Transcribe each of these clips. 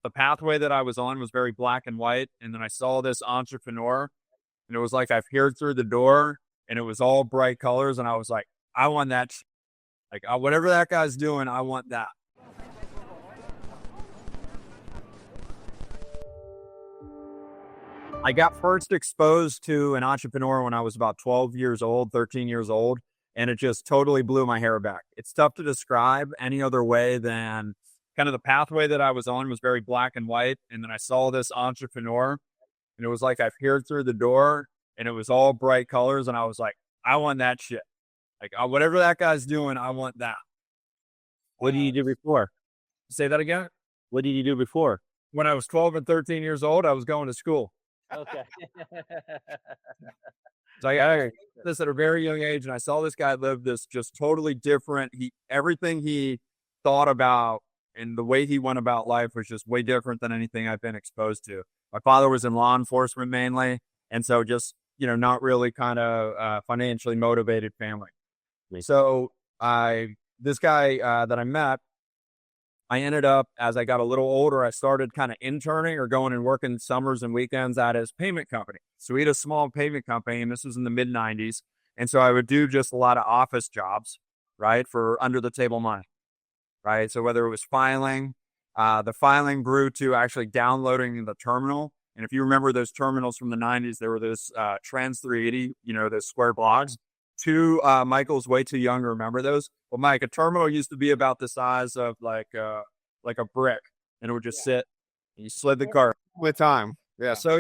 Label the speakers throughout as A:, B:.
A: the pathway that I was on was very black and white. And then I saw this entrepreneur, and it was like I peered through the door, and it was all bright colors. And I was like, I want that. Whatever that guy's doing, I want that. I got first exposed to an entrepreneur when I was about 12 years old, 13 years old, and it just totally blew my hair back. It's tough to describe any other way than kind of the pathway that I was on was very black and white. And then I saw this entrepreneur, and it was like I peered through the door, and it was all bright colors. And I was like, I want that shit. Whatever that guy's doing, I want that.
B: What did you do before?
A: Say that again?
B: What did you do before?
A: When I was 12 and 13 years old, I was going to school.
B: Okay.
A: So I did this at a very young age, and I saw this guy live this just totally different. Everything he thought about and the way he went about life was just way different than anything I've been exposed to. My father was in law enforcement mainly, and so just, not really kind of financially motivated family. So this guy that I met, I ended up, as I got a little older, I started kind of interning or going and working summers and weekends at his payment company. So he had a small payment company, and this was in the mid-90s. And so I would do just a lot of office jobs, right, for under-the-table money, right? So whether it was filing, the filing grew to actually downloading the terminal. And if you remember those terminals from the 90s, there were those Trans 380, those square blocks. Michael's way too young to remember those. Well, Mike, a terminal used to be about the size of like a brick, and it would just sit, and you slid the card
C: with time. Yeah.
A: So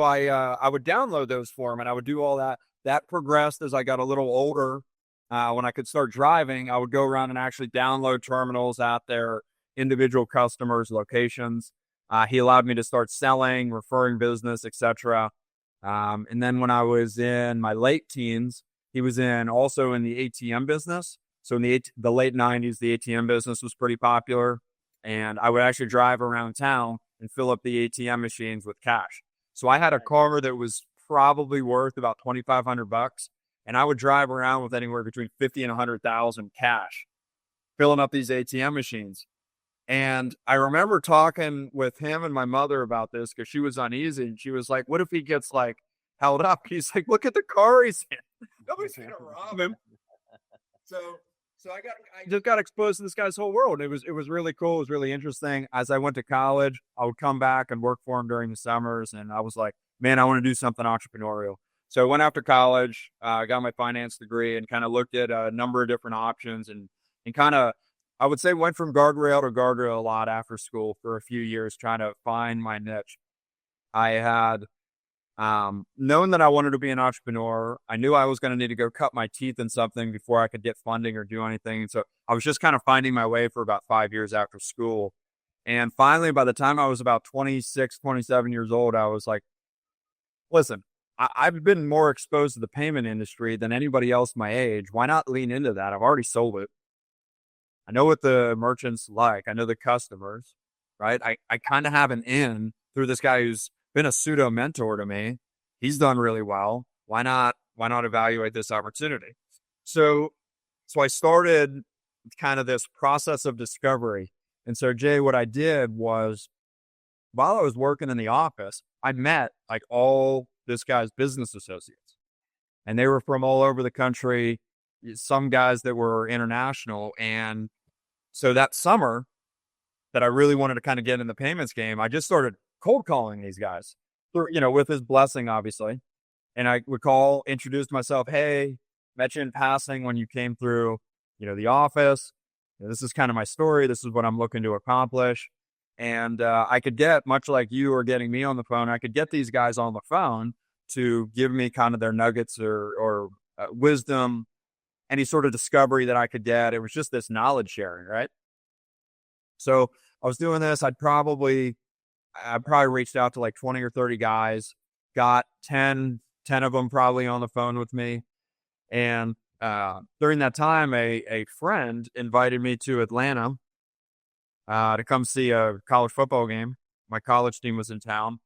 A: I would download those for him, and I would do all that. That progressed as I got a little older. When I could start driving, I would go around and actually download terminals at their individual customers' locations. He allowed me to start selling, referring business, etc. And then when I was in my late teens, he was also in the ATM business. So in the late 90s, the ATM business was pretty popular. And I would actually drive around town and fill up the ATM machines with cash. So I had a car that was probably worth about $2,500. And I would drive around with anywhere between 50 and 100,000 cash, filling up these ATM machines. And I remember talking with him and my mother about this because she was uneasy. And she was like, what if he gets held up? He's like, look at the car he's in. Nobody's gonna rob him. So I just got exposed to this guy's whole world. It was really cool. It was really interesting. As I went to college, I would come back and work for him during the summers, and I was like, man, I want to do something entrepreneurial. So I went after college, got my finance degree, and kind of looked at a number of different options, and kind of, I would say, went from guardrail to guardrail a lot after school for a few years, trying to find my niche. I had known that I wanted to be an entrepreneur. I knew I was going to need to go cut my teeth in something before I could get funding or do anything. So I was just kind of finding my way for about 5 years after school. And finally, by the time I was about 26, 27 years old, I was like, listen, I've been more exposed to the payment industry than anybody else my age. Why not lean into that? I've already sold it. I know what the merchants like. I know the customers, right? I kind of have an in through this guy who's been a pseudo mentor to me. He's done really well. Why not evaluate this opportunity? So I started kind of this process of discovery. And so, Jay, what I did was, while I was working in the office, I met all this guy's business associates, and they were from all over the country, some guys that were international. And so that summer that I really wanted to kind of get in the payments game, I just started cold calling these guys, with his blessing, obviously. And I would call, introduce myself. Hey, met you in passing when you came through, the office. This is kind of my story. This is what I'm looking to accomplish. And I could get, much like you are getting me on the phone, I could get these guys on the phone to give me kind of their nuggets or wisdom, any sort of discovery that I could get. It was just this knowledge sharing, right? So I was doing this. I probably reached out to 20 or 30 guys, got 10 of them probably on the phone with me. And during that time, a friend invited me to Atlanta to come see a college football game. My college team was in town.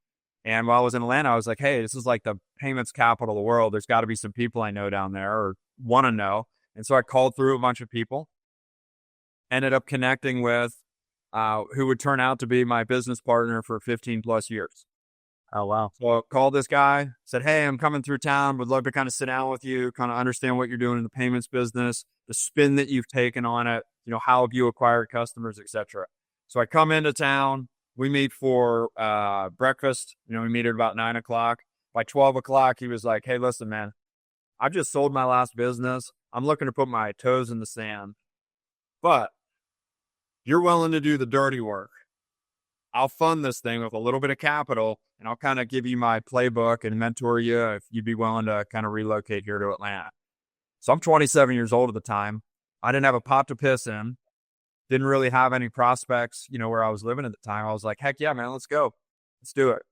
A: And while I was in Atlanta, I was like, hey, this is like the payments capital of the world. There's got to be some people I know down there or want to know. And so I called through a bunch of people, ended up connecting with who would turn out to be my business partner for 15 plus years.
B: Oh, wow.
A: So I called this guy, said, hey, I'm coming through town. Would love to kind of sit down with you, kind of understand what you're doing in the payments business, the spin that you've taken on it, how have you acquired customers, etc. So I come into town. We meet for breakfast. We meet at about 9:00. By 12:00, he was like, hey, listen, man, I just sold my last business. I'm looking to put my toes in the sand, but you're willing to do the dirty work. I'll fund this thing with a little bit of capital, and I'll kind of give you my playbook and mentor you if you'd be willing to kind of relocate here to Atlanta. So I'm 27 years old at the time. I didn't have a pot to piss in. Didn't really have any prospects, where I was living at the time. I was like, heck yeah, man, let's go. Let's do it.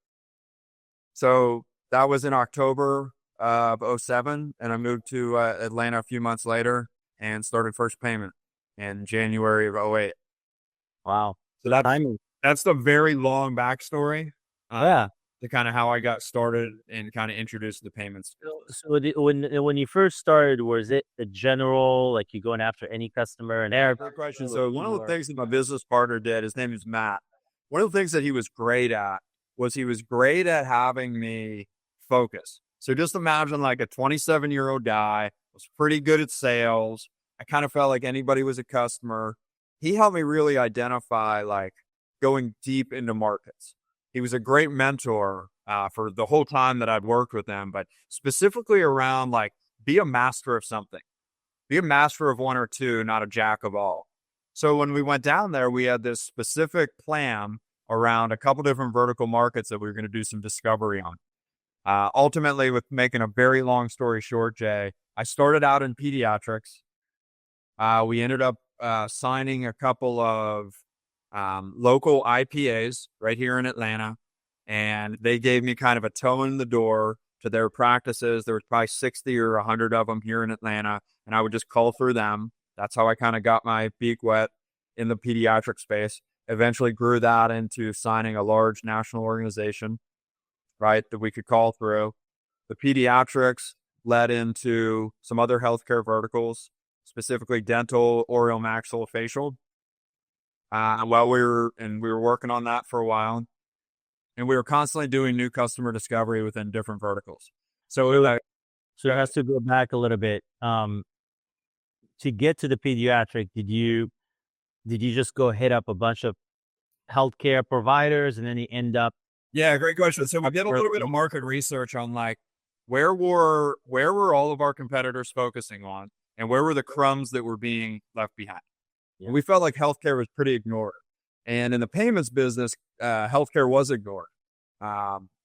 A: So that was in October of 2007, and I moved to Atlanta a few months later and started First Payment in January of 2008.
B: Wow.
A: So
B: Timing.
A: that's the very long backstory.
B: Yeah.
A: To kind of how I got started and kind of introduced the payments.
B: So when you first started, was it a general, like you going after any customer and there?
A: Great question. So one of the things that my business partner did, his name is Matt. One of the things that he was great at was he was great at having me focus. So just imagine like a 27-year-old guy was pretty good at sales. I kind of felt like anybody was a customer. He helped me really identify like going deep into markets. He was a great mentor for the whole time that I'd worked with him, but specifically around like, be a master of something, be a master of one or two, not a jack of all. So when we went down there, we had this specific plan around a couple different vertical markets that we were going to do some discovery on. Ultimately, with making a very long story short, Jay, I started out in pediatrics. We ended up signing a couple of local IPAs right here in Atlanta, and they gave me kind of a toe in the door to their practices. There was probably 60 or 100 of them here in Atlanta, and I would just call through them. That's how I kind of got my beak wet in the pediatric space. Eventually grew that into signing a large national organization, right, that we could call through. The pediatrics led into some other healthcare verticals, specifically dental, oral, maxillofacial. We were working on that for a while, and we were constantly doing new customer discovery within different verticals. So
B: it has to go back a little bit. To get to the pediatric, did you just go hit up a bunch of healthcare providers and then you end up?
A: Yeah, great question. So we did a little bit of market research on like where were all of our competitors focusing on, and where were the crumbs that were being left behind. Yeah. We felt like healthcare was pretty ignored. And in the payments business, healthcare was ignored.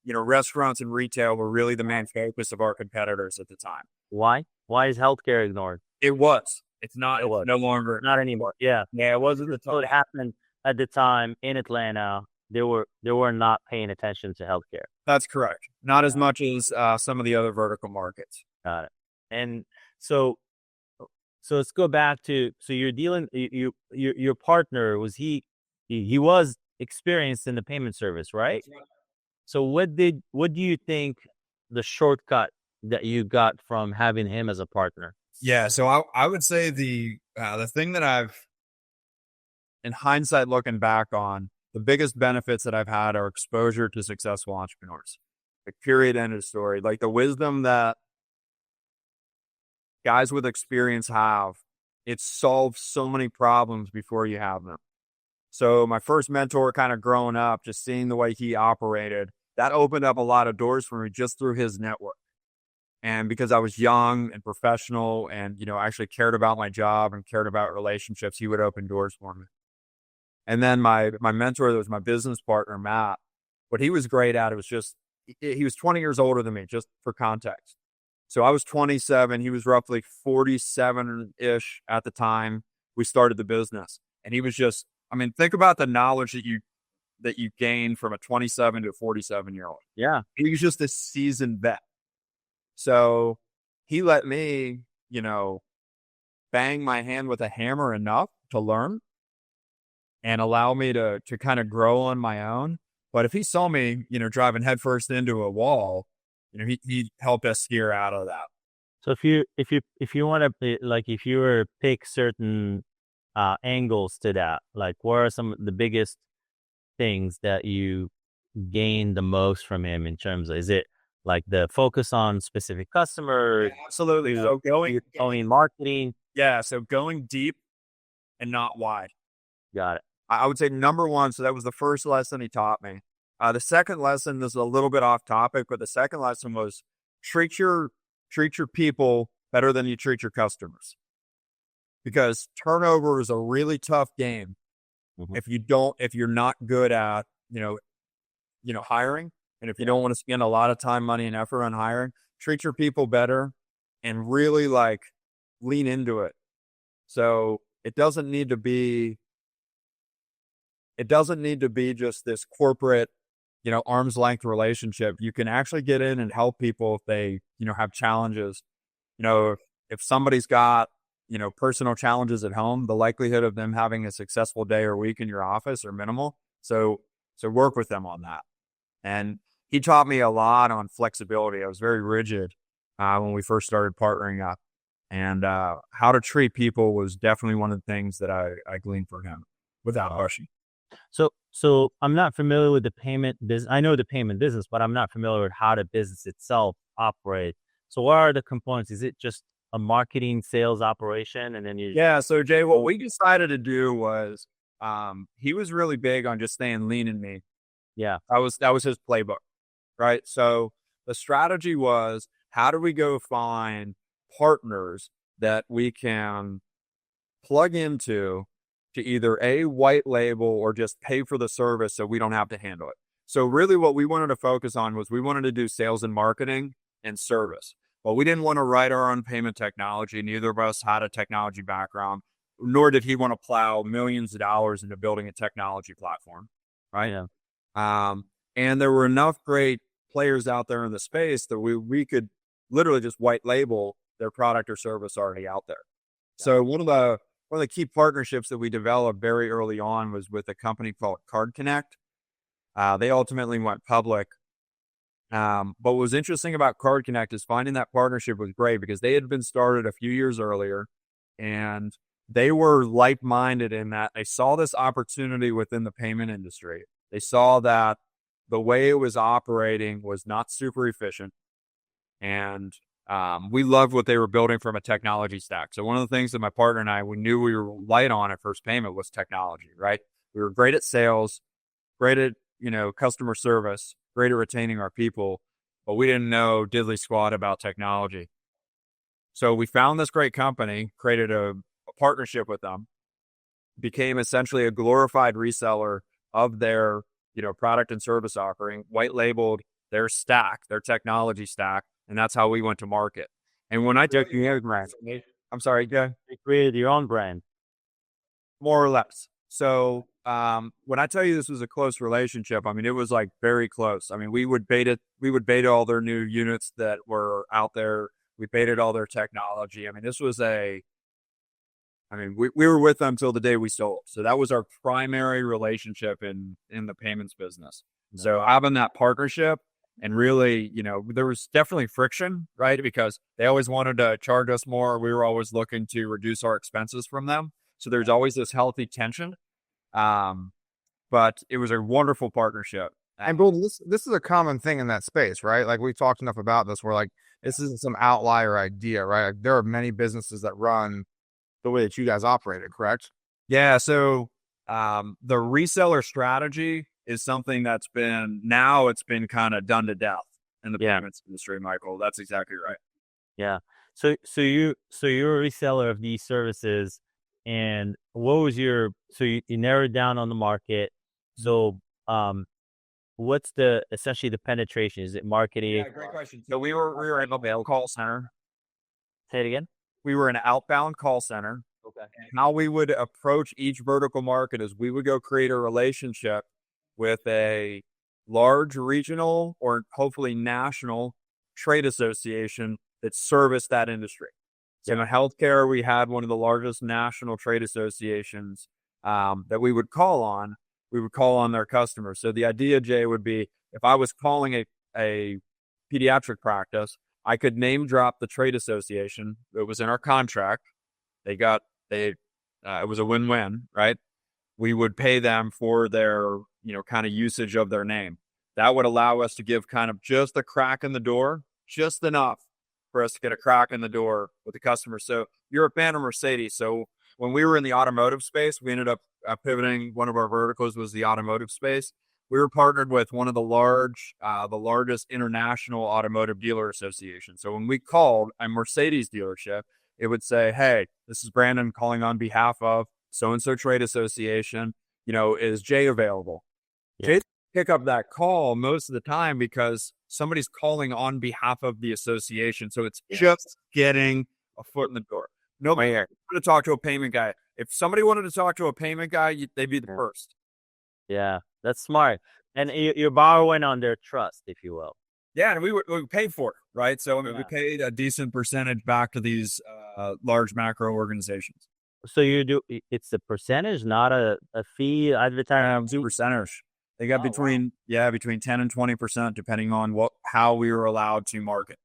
A: Restaurants and retail were really the main focus of our competitors at the time.
B: Why? Why is healthcare ignored?
A: It was. It's not. It was. No longer.
B: Not anymore. Yeah.
A: Yeah, it wasn't the time.
B: So it happened at the time in Atlanta. They were not paying attention to healthcare.
A: That's correct. Not as much as some of the other vertical markets.
B: Got it. And so let's go back to, so you're dealing, your partner, was he was experienced in the payment service, right?
A: That's right.
B: So what do you think the shortcut that you got from having him as a partner?
A: Yeah. So I would say the thing that I've, in hindsight, looking back on, the biggest benefits that I've had are exposure to successful entrepreneurs. Like, period, end of story. Like the wisdom that guys with experience have, it solves so many problems before you have them. So my first mentor, kind of growing up, just seeing the way he operated, that opened up a lot of doors for me just through his network. And because I was young and professional and, actually cared about my job and cared about relationships, he would open doors for me. And then my mentor, that was my business partner, Matt, what he was great at, it was just, he was 20 years older than me, just for context. So I was 27. He was roughly 47-ish at the time we started the business. And he was just, think about the knowledge that you gain from a 27 to a 47-year-old.
B: Yeah.
A: He was just a seasoned vet. So he let me, bang my hand with a hammer enough to learn and allow me to kind of grow on my own. But if he saw me, driving headfirst into a wall, he helped us steer out of that.
B: So if you want to, like, if you were to pick certain angles to that? Like, what are some of the biggest things that you gain the most from him in terms of, is it like the focus on specific customers,
A: Absolutely. So
B: owning marketing?
A: so going deep and not wide.
B: Got it.
A: I would say number one. So that was the first lesson he taught me. The second lesson is a little bit off topic, but the second lesson was treat your people better than you treat your customers, because turnover is a really tough game
B: Mhm.
A: if you're not good at hiring, and if you don't want to spend a lot of time, money, and effort on hiring. Treat your people better and really like lean into it. So it doesn't need to be just this corporate, arm's length relationship. You can actually get in and help people if they, have challenges. If somebody's got, personal challenges at home, the likelihood of them having a successful day or week in your office are minimal. So work with them on that. And he taught me a lot on flexibility. I was very rigid when we first started partnering up. And how to treat people was definitely one of the things that I gleaned from him without pushing.
B: So I'm not familiar with the payment business. I know the payment business, but I'm not familiar with how the business itself operates. So what are the components? Is it just a marketing sales operation? And then
A: Yeah. So Jay, what we decided to do was, he was really big on just staying lean and mean.
B: yeah,
A: That was his playbook, right? So the strategy was, how do we go find partners that we can plug into to either a white label or just pay for the service so we don't have to handle it. So really what we wanted to focus on was we wanted to do sales and marketing and service. But we didn't want to write our own payment technology. Neither of us had a technology background, nor did he want to plow millions of dollars into building a technology platform, right?
B: yeah,
A: And there were enough great players out there in the space that we could literally just white label their product or service already out there.
B: Yeah.
A: So one of the key partnerships that we developed very early on was with a company called Card Connect. They ultimately went public. But what was interesting about Card Connect is finding that partnership was great because they had been started a few years earlier, and they were like-minded in that they saw this opportunity within the payment industry. They saw that the way it was operating was not super efficient, and we loved what they were building from a technology stack. So one of the things that my partner and we knew we were light on at First Payment was technology, right? We were great at sales, great at, customer service, great at retaining our people, but we didn't know diddly squat about technology. So we found this great company, created a partnership with them, became essentially a glorified reseller of their, product and service offering, white labeled their stack, their technology stack. And that's how we went to market. And when I took I'm sorry, yeah,
B: you created your own brand.
A: more or less. So when I tell you this was a close relationship, I mean, it was like very close. I mean, we would beta all their new units that were out there. We baited all their technology. I mean, we were with them till the day we sold. So that was our primary relationship in the payments business. So having that partnership, and really, there was definitely friction, right? Because they always wanted to charge us more. We were always looking to reduce our expenses from them. So there's always this healthy tension. But it was a wonderful partnership.
C: And Bill, this is a common thing in that space, right? Like we talked enough about this. Where like this isn't some outlier idea, right? Like, there are many businesses that run the way that you guys operated, correct?
A: Yeah. So the reseller strategy is something it's been kind of done to death in the payments industry, Michael. That's exactly right.
B: Yeah. So you're a reseller of these services, and what was you narrowed down on the market. So what's essentially the penetration? Is it marketing?
A: Yeah, great question. So we were in a call center.
B: Say it again.
A: We were an outbound call center.
B: Okay.
A: And how we would approach each vertical market is we would go create a relationship with a large regional or hopefully national trade association that serviced that industry. So in healthcare, we had one of the largest national trade associations that we would call on. We would call on their customers. So the idea, Jay, would be if I was calling a pediatric practice, I could name drop the trade association that was in our contract. They it was a win-win, right? We would pay them for their, kind of usage of their name. That would allow us to give kind of just a crack in the door, just enough for us to get a crack in the door with the customer. So you're a fan of Mercedes. So when we were in the automotive space, we ended up pivoting. One of our verticals was the automotive space. We were partnered with one of the largest international automotive dealer associations. So when we called a Mercedes dealership, it would say, "Hey, this is Brandon calling on behalf of so-and-so trade association. Is Jay available?"
B: Yeah.
A: Jay pick up that call most of the time because somebody's calling on behalf of the association. So it's just getting a foot in the door. Nobody wanted to talk to a payment guy. If somebody wanted to talk to a payment guy, they'd be the first.
B: Yeah, that's smart. And you're borrowing on their trust, if you will.
A: Yeah, and we paid for it, right? So we paid a decent percentage back to these large macro organizations.
B: So it's a percentage, not a fee advertising.
A: Percentage. They got between 10 and 20%, depending on how we were allowed to market.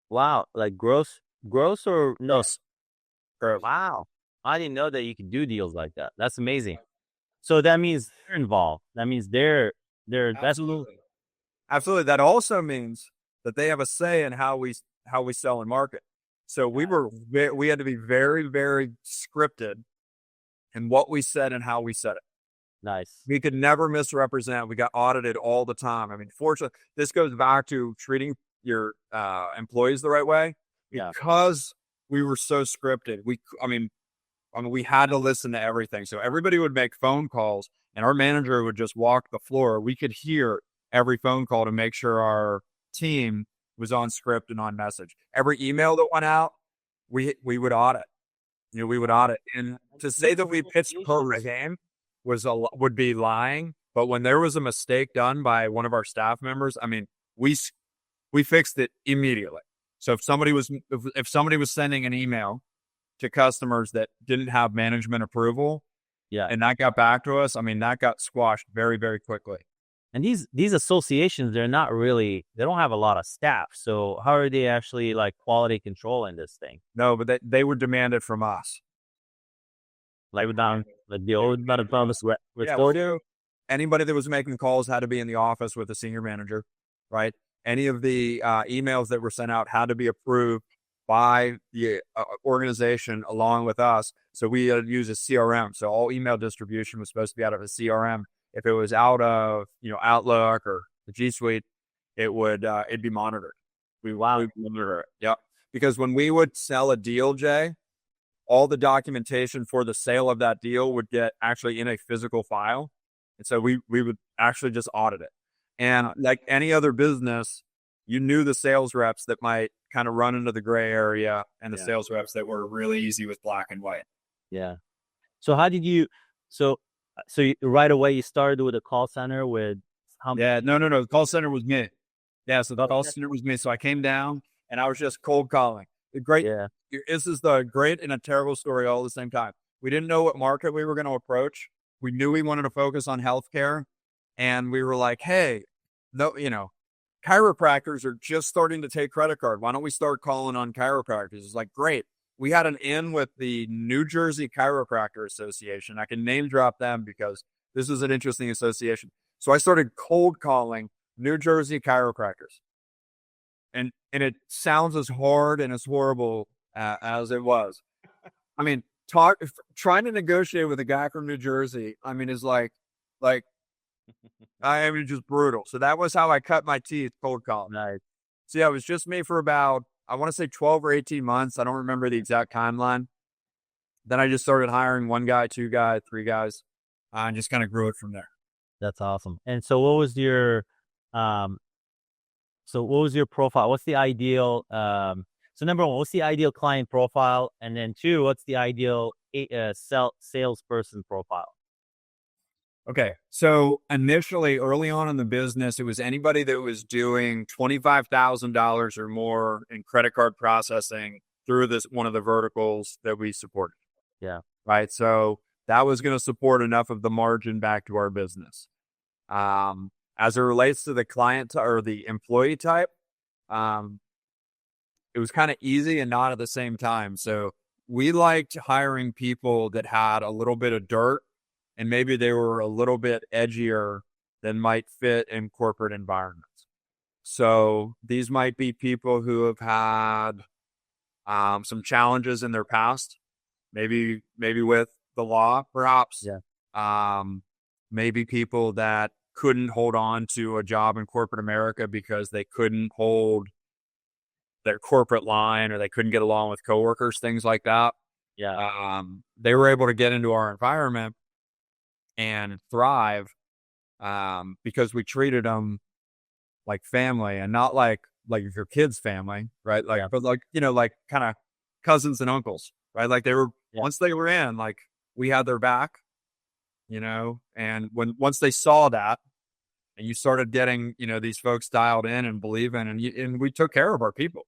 B: Wow, like gross or no?
A: Gross.
B: Wow, I didn't know that you could do deals like that. That's amazing. So that means they're involved. That means they're
A: Absolutely. That also means that they have a say in how we sell and market. So we had to be very, very scripted in what we said and how we said it.
B: Nice.
A: We could never misrepresent. We got audited all the time. I mean, fortunately, this goes back to treating your employees the right way. Because we were so scripted. We had to listen to everything. So everybody would make phone calls, and our manager would just walk the floor. We could hear every phone call to make sure our team was on script and on message. Every email that went out, we would audit. We would audit. And to say that we pitched per game would be lying. But when there was a mistake done by one of our staff members, we fixed it immediately. So if somebody was sending an email to customers that didn't have management approval, and that got back to us, that got squashed very, very quickly.
B: And these associations, they don't have a lot of staff. So how are they actually like quality control in this thing?
A: No, but they would demand it from us.
B: Like down the old
A: anybody that was making calls had to be in the office with a senior manager, right? Any of the emails that were sent out had to be approved by the organization along with us. So we had to use a CRM. So all email distribution was supposed to be out of a CRM. If it was out of Outlook or the G Suite, it'd be monitored. We'd monitor it. Yeah, because when we would sell a deal, Jay, all the documentation for the sale of that deal would get actually in a physical file, and so we would actually just audit it. And like any other business, you knew the sales reps that might kind of run into the gray area and the sales reps that were really easy with black and white.
B: Yeah. So how did you, so right away you started with a call center with how many?
A: Yeah, no. The call center was me. Yeah. So the call center was me. So I came down and I was just cold calling. This is the great and a terrible story all at the same time. We didn't know what market we were going to approach. We knew we wanted to focus on healthcare. And we were like, hey, chiropractors are just starting to take credit card. Why don't we start calling on chiropractors? It's like, great. We had an in with the New Jersey Chiropractor Association. I can name drop them because this is an interesting association. So I started cold calling New Jersey chiropractors. And it sounds as hard and as horrible as it was. Trying to negotiate with a guy from New Jersey, is like just brutal. So that was how I cut my teeth cold calling.
B: Nice.
A: So yeah, it was just me for about, I want to say 12 or 18 months. I don't remember the exact timeline. Then I just started hiring one guy, two guys, three guys, and just kind of grew it from there.
B: That's awesome. And so what was your profile? What's the ideal, so number one, what's the ideal client profile? And then two, what's the ideal salesperson profile?
A: Okay. So initially, early on in the business, it was anybody that was doing $25,000 or more in credit card processing through one of the verticals that we supported.
B: Yeah.
A: Right. So that was going to support enough of the margin back to our business. As it relates to the client or the employee type, it was kind of easy and not at the same time. So we liked hiring people that had a little bit of dirt and maybe they were a little bit edgier than might fit in corporate environments. So these might be people who have had some challenges in their past, maybe with the law, perhaps. Maybe people that couldn't hold on to a job in corporate America because they couldn't hold their corporate line or they couldn't get along with coworkers, things like that. They were able to get into our environment and thrive because we treated them like family and not like your kid's family, right? But like, like kind of cousins and uncles, right? Like they were, once they were in, like we had their back, and once they saw that and you started getting, these folks dialed in and believing and we took care of our people,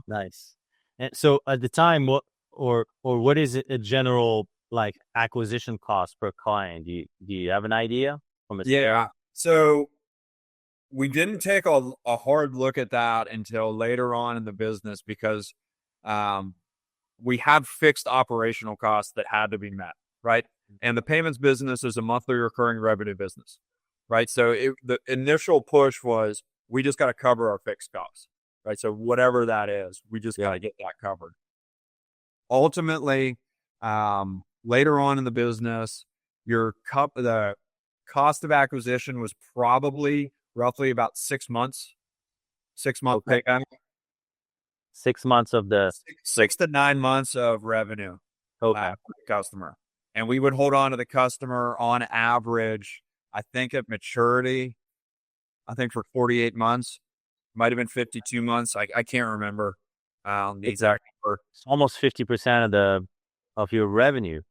B: Nice. And so at the time, what is a general like acquisition cost per client? Do you have an idea from a
A: So we didn't take a hard look at that until later on in the business because we had fixed operational costs that had to be met, right? And the payments business is a monthly recurring revenue business, right? So the initial push was we just got to cover our fixed costs, right? So whatever that is, we just got to get that covered. Ultimately, later on in the business, the cost of acquisition was probably roughly about 6 months, 6-month payback.
B: 6 months of the
A: 6 to 9 months of revenue for the customer. And we would hold on to the customer on average, I think at maturity, for 48 months, might have been 52 months. I can't remember the exact number.
B: It's almost 50% of your revenue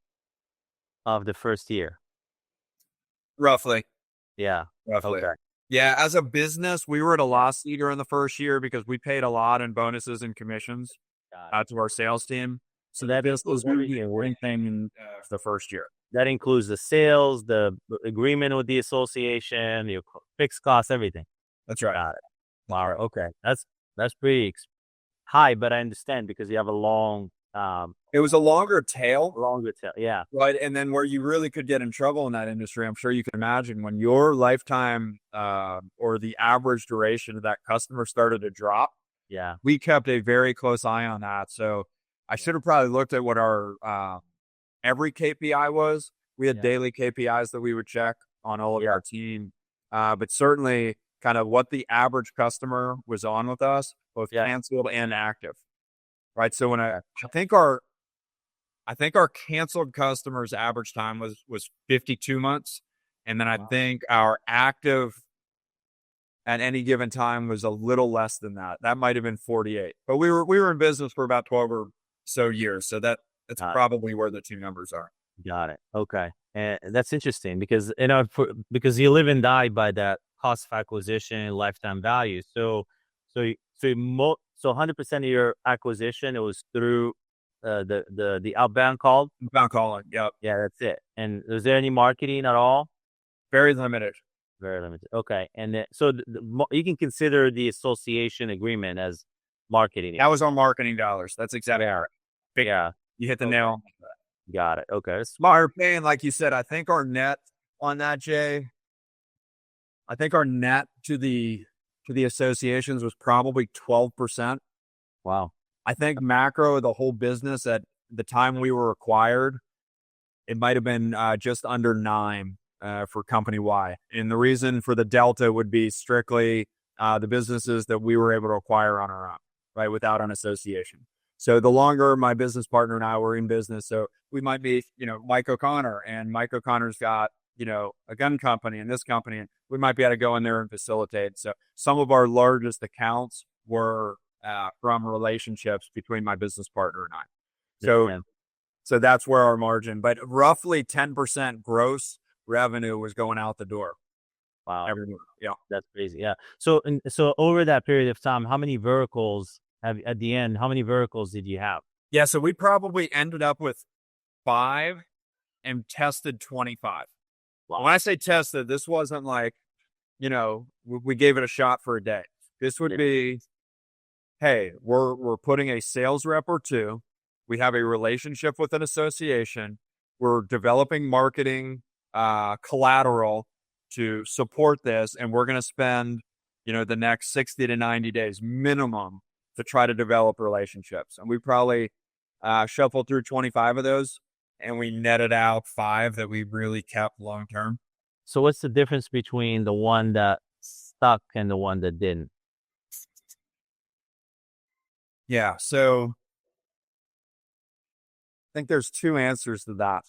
B: of the first year.
A: Roughly.
B: Yeah.
A: Roughly.
B: Okay.
A: Yeah, as a business, we were at a loss leader in the first year because we paid a lot in bonuses and commissions to our sales team. So that was really a win thing in the first year.
B: That includes the sales, the agreement with the association, your fixed costs, everything.
A: That's right.
B: Got it. Wow. Okay. That's pretty high, but I understand because you have a long.
A: It was a longer tail.
B: Yeah.
A: Right. And then where you really could get in trouble in that industry, I'm sure you can imagine when your lifetime or the average duration of that customer started to drop.
B: Yeah.
A: We kept a very close eye on that. So I should have probably looked at what our every KPI was. We had daily KPIs that we would check on all of our team. But certainly kind of what the average customer was on with us, both canceled and active. Right. So when I think our canceled customers average time was 52 months. And then I think our active at any given time was a little less than that. That might have been 48. But we were in business for about 12 or so years. So that's probably where the two numbers are.
B: Got it. Okay. And that's interesting because because you live and die by that cost of acquisition, lifetime value. So 100% of your acquisition, it was through the outbound call.
A: Outbound calling. Yep.
B: Yeah, that's it. And was there any marketing at all?
A: Very limited.
B: Very limited. Okay. And so you can consider the association agreement as marketing.
A: That was on marketing dollars. That's exactly right.
B: Yeah.
A: You hit the nail.
B: Got it. Okay.
A: Smart paying, like you said, I think our net on that, Jay, I think our net to the associations was probably 12%.
B: Wow.
A: I think macro, the whole business at the time we were acquired, it might have been just under 9 for company Y. And the reason for the delta would be strictly the businesses that we were able to acquire on our own, right, without an association. So the longer my business partner and I were in business, so we might be, Mike O'Connor, and Mike O'Connor's got, a gun company and this company, and we might be able to go in there and facilitate. So some of our largest accounts were from relationships between my business partner and I. So that's where our margin, but roughly 10% gross revenue was going out the door.
B: Wow.
A: Everywhere. Yeah.
B: That's crazy. Yeah. So over that period of time, how many verticals did you have?
A: Yeah. So we probably ended up with 5 and tested 25. Wow. When I say tested, this wasn't like, we gave it a shot for a day. This would be, hey, we're putting a sales rep or two. we have a relationship with an association. We're developing marketing collateral to support this, and we're going to spend, the next 60 to 90 days minimum to try to develop relationships. And we probably shuffled through 25 of those, and we netted out 5 that we really kept long term.
B: So what's the difference between the one that stuck and the one that didn't?
A: Yeah, so I think there's 2 answers to that.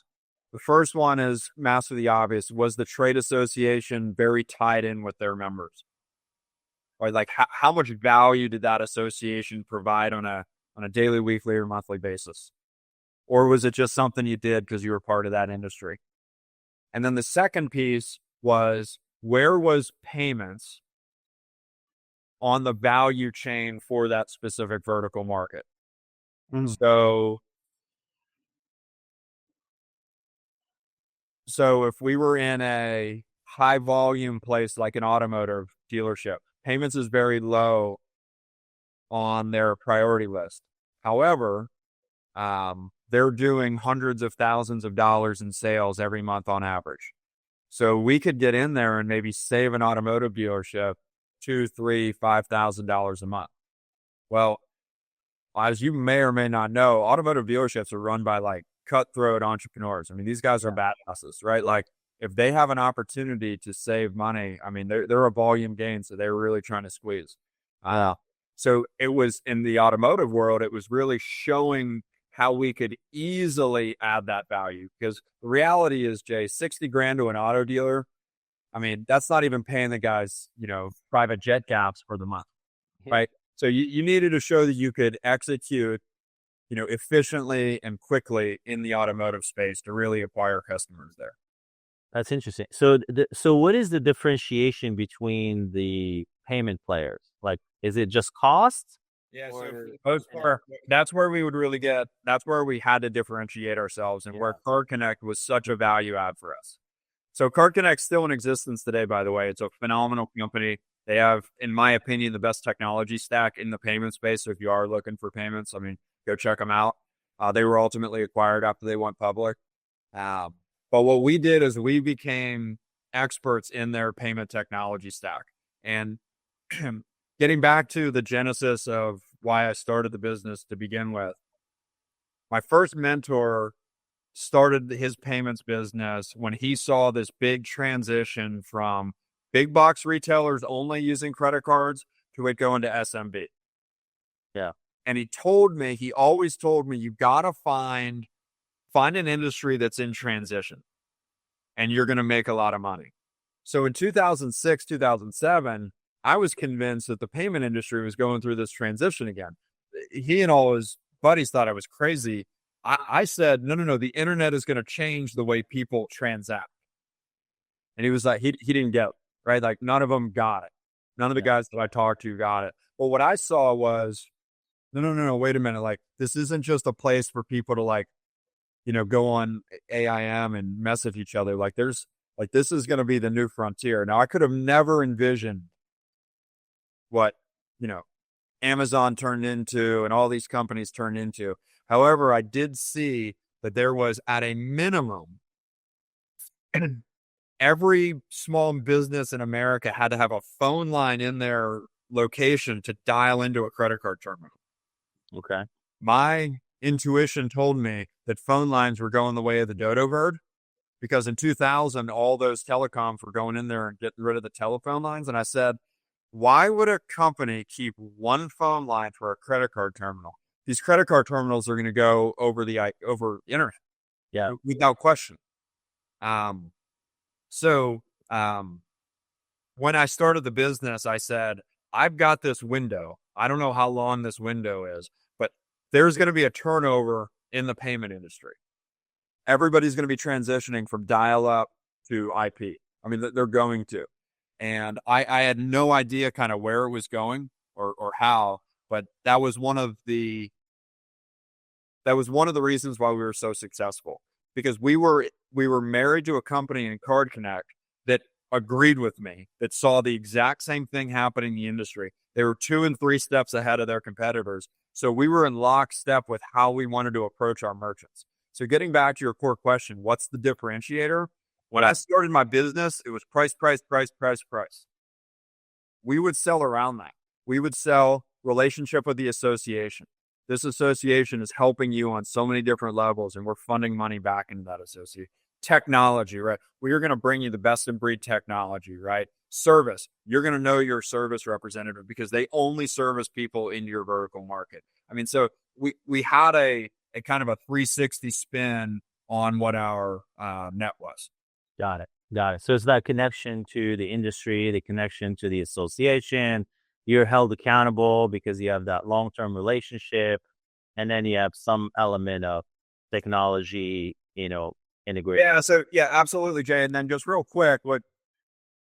A: The first one is master the obvious. Was the trade association very tied in with their members? Or like how much value did that association provide on a daily, weekly, or monthly basis? Or was it just something you did because you were part of that industry? And then the second piece was, where was payments on the value chain for that specific vertical market? So if we were in a high volume place like an automotive dealership, payments is very low on their priority list. However, they're doing hundreds of thousands of dollars in sales every month on average. So we could get in there and maybe save an automotive dealership $2,000, $3,000, $5,000 a month. Well, as you may or may not know, automotive dealerships are run by like cutthroat entrepreneurs. I mean, these guys are badasses, right? Like if they have an opportunity to save money, I mean, they're a volume gain, so they're really trying to squeeze. So it was in the automotive world, it was really showing how we could easily add that value. Because the reality is, Jay, 60 grand to an auto dealer, I mean, that's not even paying the guys, private jet caps for the month, right? So you needed to show that you could execute, efficiently and quickly in the automotive space to really acquire customers there.
B: That's interesting. So, so what is the differentiation between the payment players? Like, is it just cost?
A: Yeah, so for the most part, that's where we would really that's where we had to differentiate ourselves, and where Card Connect was such a value add for us. So Card Connect's still in existence today, by the way. It's a phenomenal company. They have, in my opinion, the best technology stack in the payment space. So if you are looking for payments, I mean, go check them out. They were ultimately acquired after they went public. But what we did is we became experts in their payment technology stack. And getting back to the genesis of why I started the business to begin with, my first mentor started his payments business when he saw this big transition from big box retailers only using credit cards to it going to SMB.
B: Yeah.
A: And he always told me, you got to find an industry that's in transition and you're going to make a lot of money. So in 2006, 2007, I was convinced that the payment industry was going through this transition again. He and all his buddies thought I was crazy. I said, no, the internet is going to change the way people transact. And he was like, he didn't get it, right? Like none of them got it. None of the guys that I talked to got it. Well, what I saw was, no, wait a minute. Like, this isn't just a place for people to like, go on AIM and message each other. Like this is going to be the new frontier. Now I could have never envisioned what, Amazon turned into and all these companies turned into. However, I did see that there was, at a minimum, every small business in America had to have a phone line in their location to dial into a credit card terminal.
B: Okay.
A: My intuition told me that phone lines were going the way of the dodo bird, because in 2000, all those telecoms were going in there and getting rid of the telephone lines. And I said, why would a company keep one phone line for a credit card terminal? These credit card terminals are going to go over the internet.
B: Yeah.
A: Without question. So when I started the business, I said, I've got this window. I don't know how long this window is, but there's going to be a turnover in the payment industry. Everybody's going to be transitioning from dial-up to IP. I mean, they're going to. And I had no idea kind of where it was going or how, but that was one of the reasons why we were so successful, because we were married to a company in Card Connect that agreed with me, that saw the exact same thing happening in the industry. They were 2 and 3 steps ahead of their competitors. So we were in lockstep with how we wanted to approach our merchants. So getting back to your core question, what's the differentiator? When I started my business, it was price, price, price, price, price. We would sell around that. We would sell relationship with the association. This association is helping you on so many different levels, and we're funding money back into that association. Technology, right? We are going to bring you the best in breed technology, right? Service. You're going to know your service representative because they only service people in your vertical market. I mean, so we had a kind of a 360 spin on what our net was.
B: Got it. Got it. So it's that connection to the industry, the connection to the association. You're held accountable because you have that long-term relationship, and then you have some element of technology, integration.
A: Yeah. So yeah, absolutely, Jay. And then just real quick, what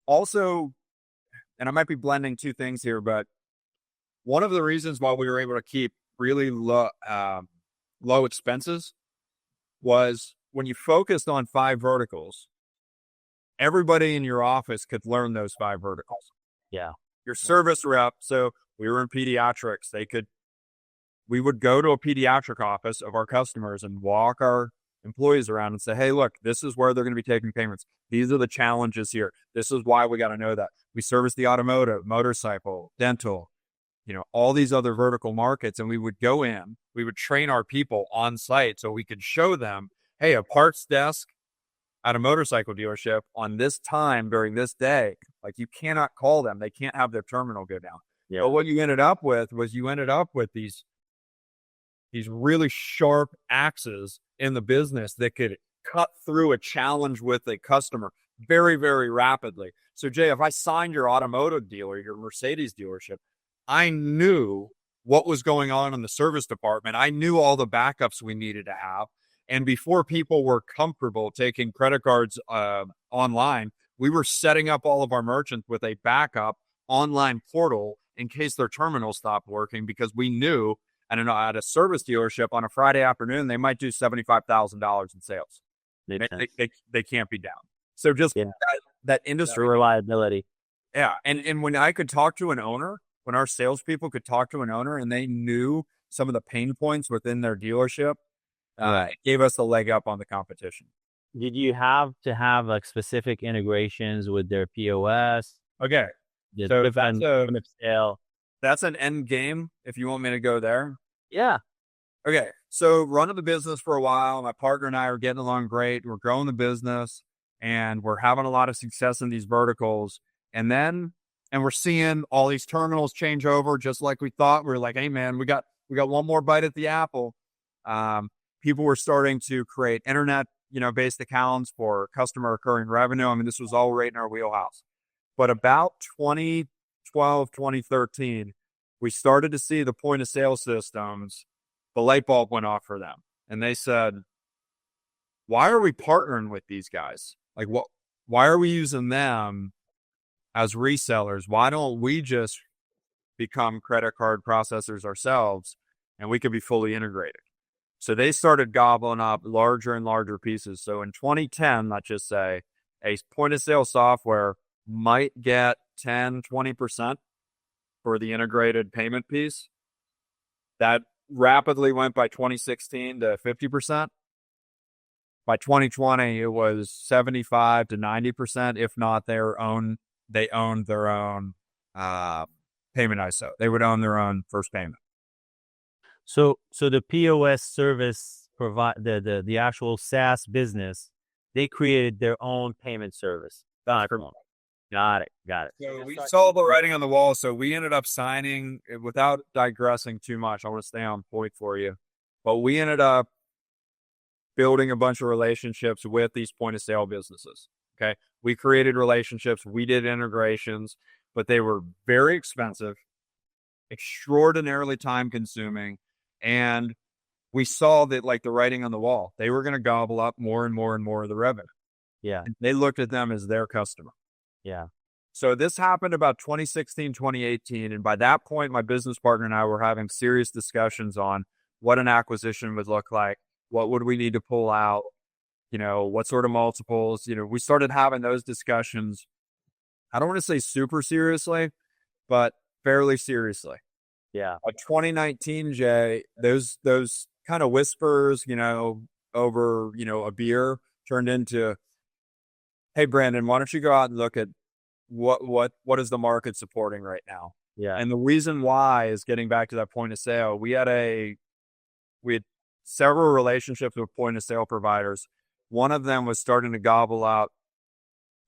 A: also, and I might be blending two things here, but one of the reasons why we were able to keep really low expenses was when you focused on 5 verticals, everybody in your office could learn those 5 verticals.
B: Yeah.
A: Your service rep. So we were in pediatrics. We would go to a pediatric office of our customers and walk our employees around and say, hey, look, this is where they're going to be taking payments. These are the challenges here. This is why we got to know that. We service the automotive, motorcycle, dental, all these other vertical markets. And we would go in, we would train our people on site so we could show them, hey, a parts desk at a motorcycle dealership on this time during this day, like you cannot call them. They can't have their terminal go down.
B: Yeah.
A: But what you ended up with was these really sharp axes in the business that could cut through a challenge with a customer very, very rapidly. So Jay, if I signed your automotive dealer, your Mercedes dealership, I knew what was going on in the service department. I knew all the backups we needed to have. And before people were comfortable taking credit cards online, we were setting up all of our merchants with a backup online portal in case their terminal stopped working, because we knew, I don't know, at a service dealership on a Friday afternoon, they might do $75,000 in sales. They can't be down. So just that industry
B: reliability.
A: Yeah. And when I could talk to an owner, when our salespeople could talk to an owner and they knew some of the pain points within their dealership, it gave us a leg up on the competition.
B: Did you have to have like specific integrations with their POS?
A: Okay.
B: So
A: that's an end game if you want me to go there.
B: Yeah.
A: Okay. So running the business for a while, my partner and I are getting along great. We're growing the business and we're having a lot of success in these verticals. And we're seeing all these terminals change over just like we thought. We're like, hey man, we got one more bite at the apple. People were starting to create internet, based accounts for customer recurring revenue. I mean, this was all right in our wheelhouse. But about 2012, 2013, we started to see the point of sale systems, the light bulb went off for them. And they said, why are we partnering with these guys? Like, why are we using them as resellers? Why don't we just become credit card processors ourselves and we could be fully integrated? So they started gobbling up larger and larger pieces. So in 2010, let's just say a point of sale software might get 10, 20% for the integrated payment piece. That rapidly went by 2016 to 50%. By 2020, it was 75 to 90%, if not they owned their own payment ISO. They would own their own first payment.
B: So the POS service the actual SaaS business, they created their own payment service. Got it.
A: So we saw the writing on the wall. So we ended up signing, without digressing too much, I want to stay on point for you, but we ended up building a bunch of relationships with these point of sale businesses. Okay. We created relationships. We did integrations, but they were very expensive, extraordinarily time consuming. And we saw that, like the writing on the wall, they were going to gobble up more and more and more of the revenue.
B: Yeah.
A: And they looked at them as their customer.
B: Yeah.
A: So this happened about 2016, 2018. And by that point, my business partner and I were having serious discussions on what an acquisition would look like. What would we need to pull out? What sort of multiples? We started having those discussions. I don't want to say super seriously, but fairly seriously.
B: Yeah.
A: 2019, Jay, those kind of whispers, over, a beer turned into, hey, Brandon, why don't you go out and look at what is the market supporting right now?
B: Yeah.
A: And the reason why is getting back to that point of sale. We had several relationships with point of sale providers. One of them was starting to gobble out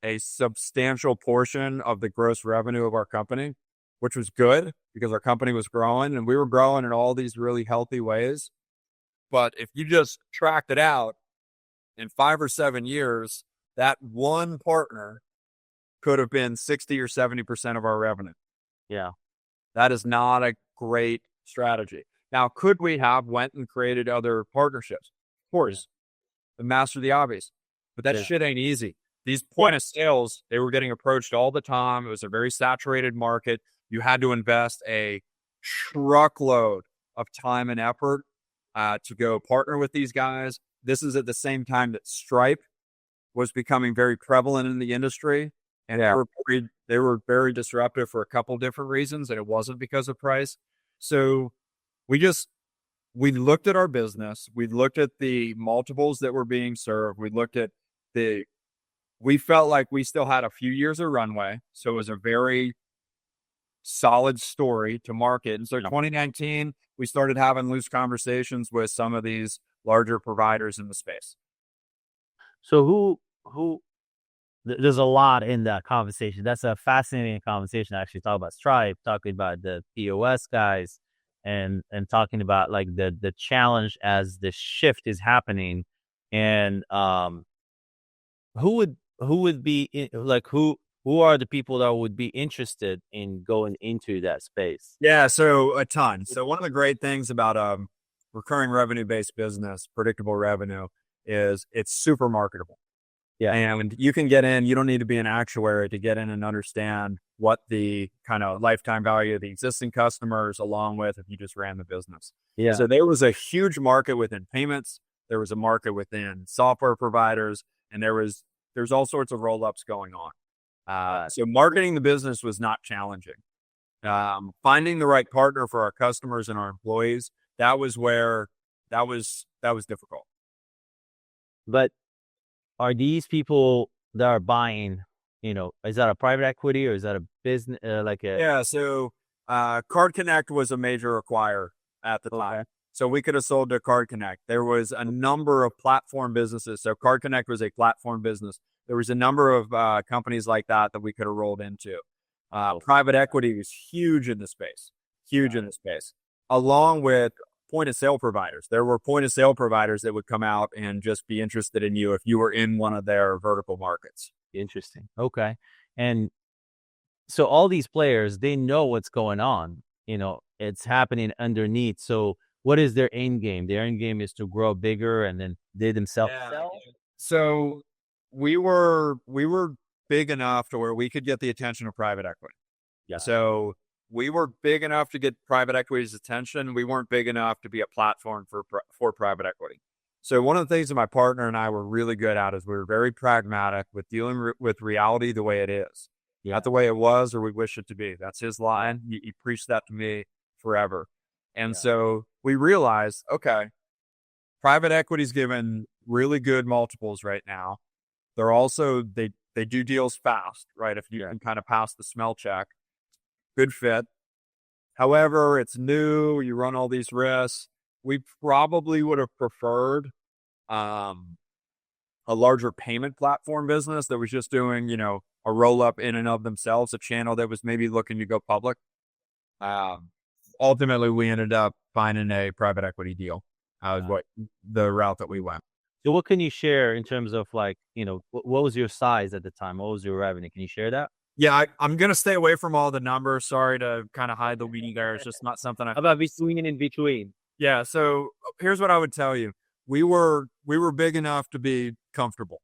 A: a substantial portion of the gross revenue of our company, which was good because our company was growing and we were growing in all these really healthy ways. But if you just tracked it out in 5 or 7 years, that one partner could have been 60 or 70% of our revenue.
B: Yeah.
A: That is not a great strategy. Now, could we have went and created other partnerships? Of course, the master the obvious, but that shit ain't easy. These point of sales, they were getting approached all the time. It was a very saturated market. You had to invest a truckload of time and effort to go partner with these guys. This is at the same time that Stripe was becoming very prevalent in the industry. And they were very disruptive for a couple different reasons, and it wasn't because of price. So we looked at our business. We looked at the multiples that were being served. We felt like we still had a few years of runway. So it was a very solid story to market. And so 2019, we started having loose conversations with some of these larger providers in the space.
B: So there's a lot in that conversation. That's a fascinating conversation. Actually, talk about Stripe, talking about the POS guys, and talking about like the challenge as the shift is happening, and who would be who are the people that would be interested in going into that space?
A: Yeah, so a ton. So one of the great things about recurring revenue based business, predictable revenue, is it's super marketable.
B: Yeah.
A: And you can get in, you don't need to be an actuary to get in and understand what the kind of lifetime value of the existing customers, along with if you just ran the business.
B: Yeah.
A: So there was a huge market within payments. There was a market within software providers, and there's all sorts of roll-ups going on. So marketing the business was not challenging. Finding the right partner for our customers and our employees, that was difficult.
B: But are these people that are buying, is that a private equity or is that a business
A: Yeah, so Card Connect was a major acquirer at the time. So we could have sold to Card Connect. There was a number of platform businesses. So Card Connect was a platform business. There was a number of companies like that we could have rolled into. Private equity was huge in the space, along with point of sale providers. There were point of sale providers that would come out and just be interested in you if you were in one of their vertical markets.
B: Interesting. Okay. And so all these players, they know what's going on. It's happening underneath. So what is their end game? Their end game is to grow bigger and then they themselves sell?
A: So we were big enough to where we could get the attention of private equity.
B: Yeah.
A: So we were big enough to get private equity's attention. We weren't big enough to be a platform for private equity. So one of the things that my partner and I were really good at is we were very pragmatic with dealing with reality the way it is. Yeah. Not the way it was or we wish it to be. That's his line. He preached that to me forever. And so we realized, okay, private equity's given really good multiples right now. They're also, they do deals fast, right? If you can kind of pass the smell check. Good fit. However, it's new. You run all these risks. We probably would have preferred a larger payment platform business that was just doing, a roll up in and of themselves, a channel that was maybe looking to go public. Ultimately, we ended up finding a private equity deal. What the route that we went.
B: So what can you share in terms of what was your size at the time? What was your revenue? Can you share that?
A: Yeah, I'm going to stay away from all the numbers. Sorry to kind of hide the weedy there. It's just not something
B: How about between and in between?
A: Yeah, so here's what I would tell you. We were big enough to be comfortable.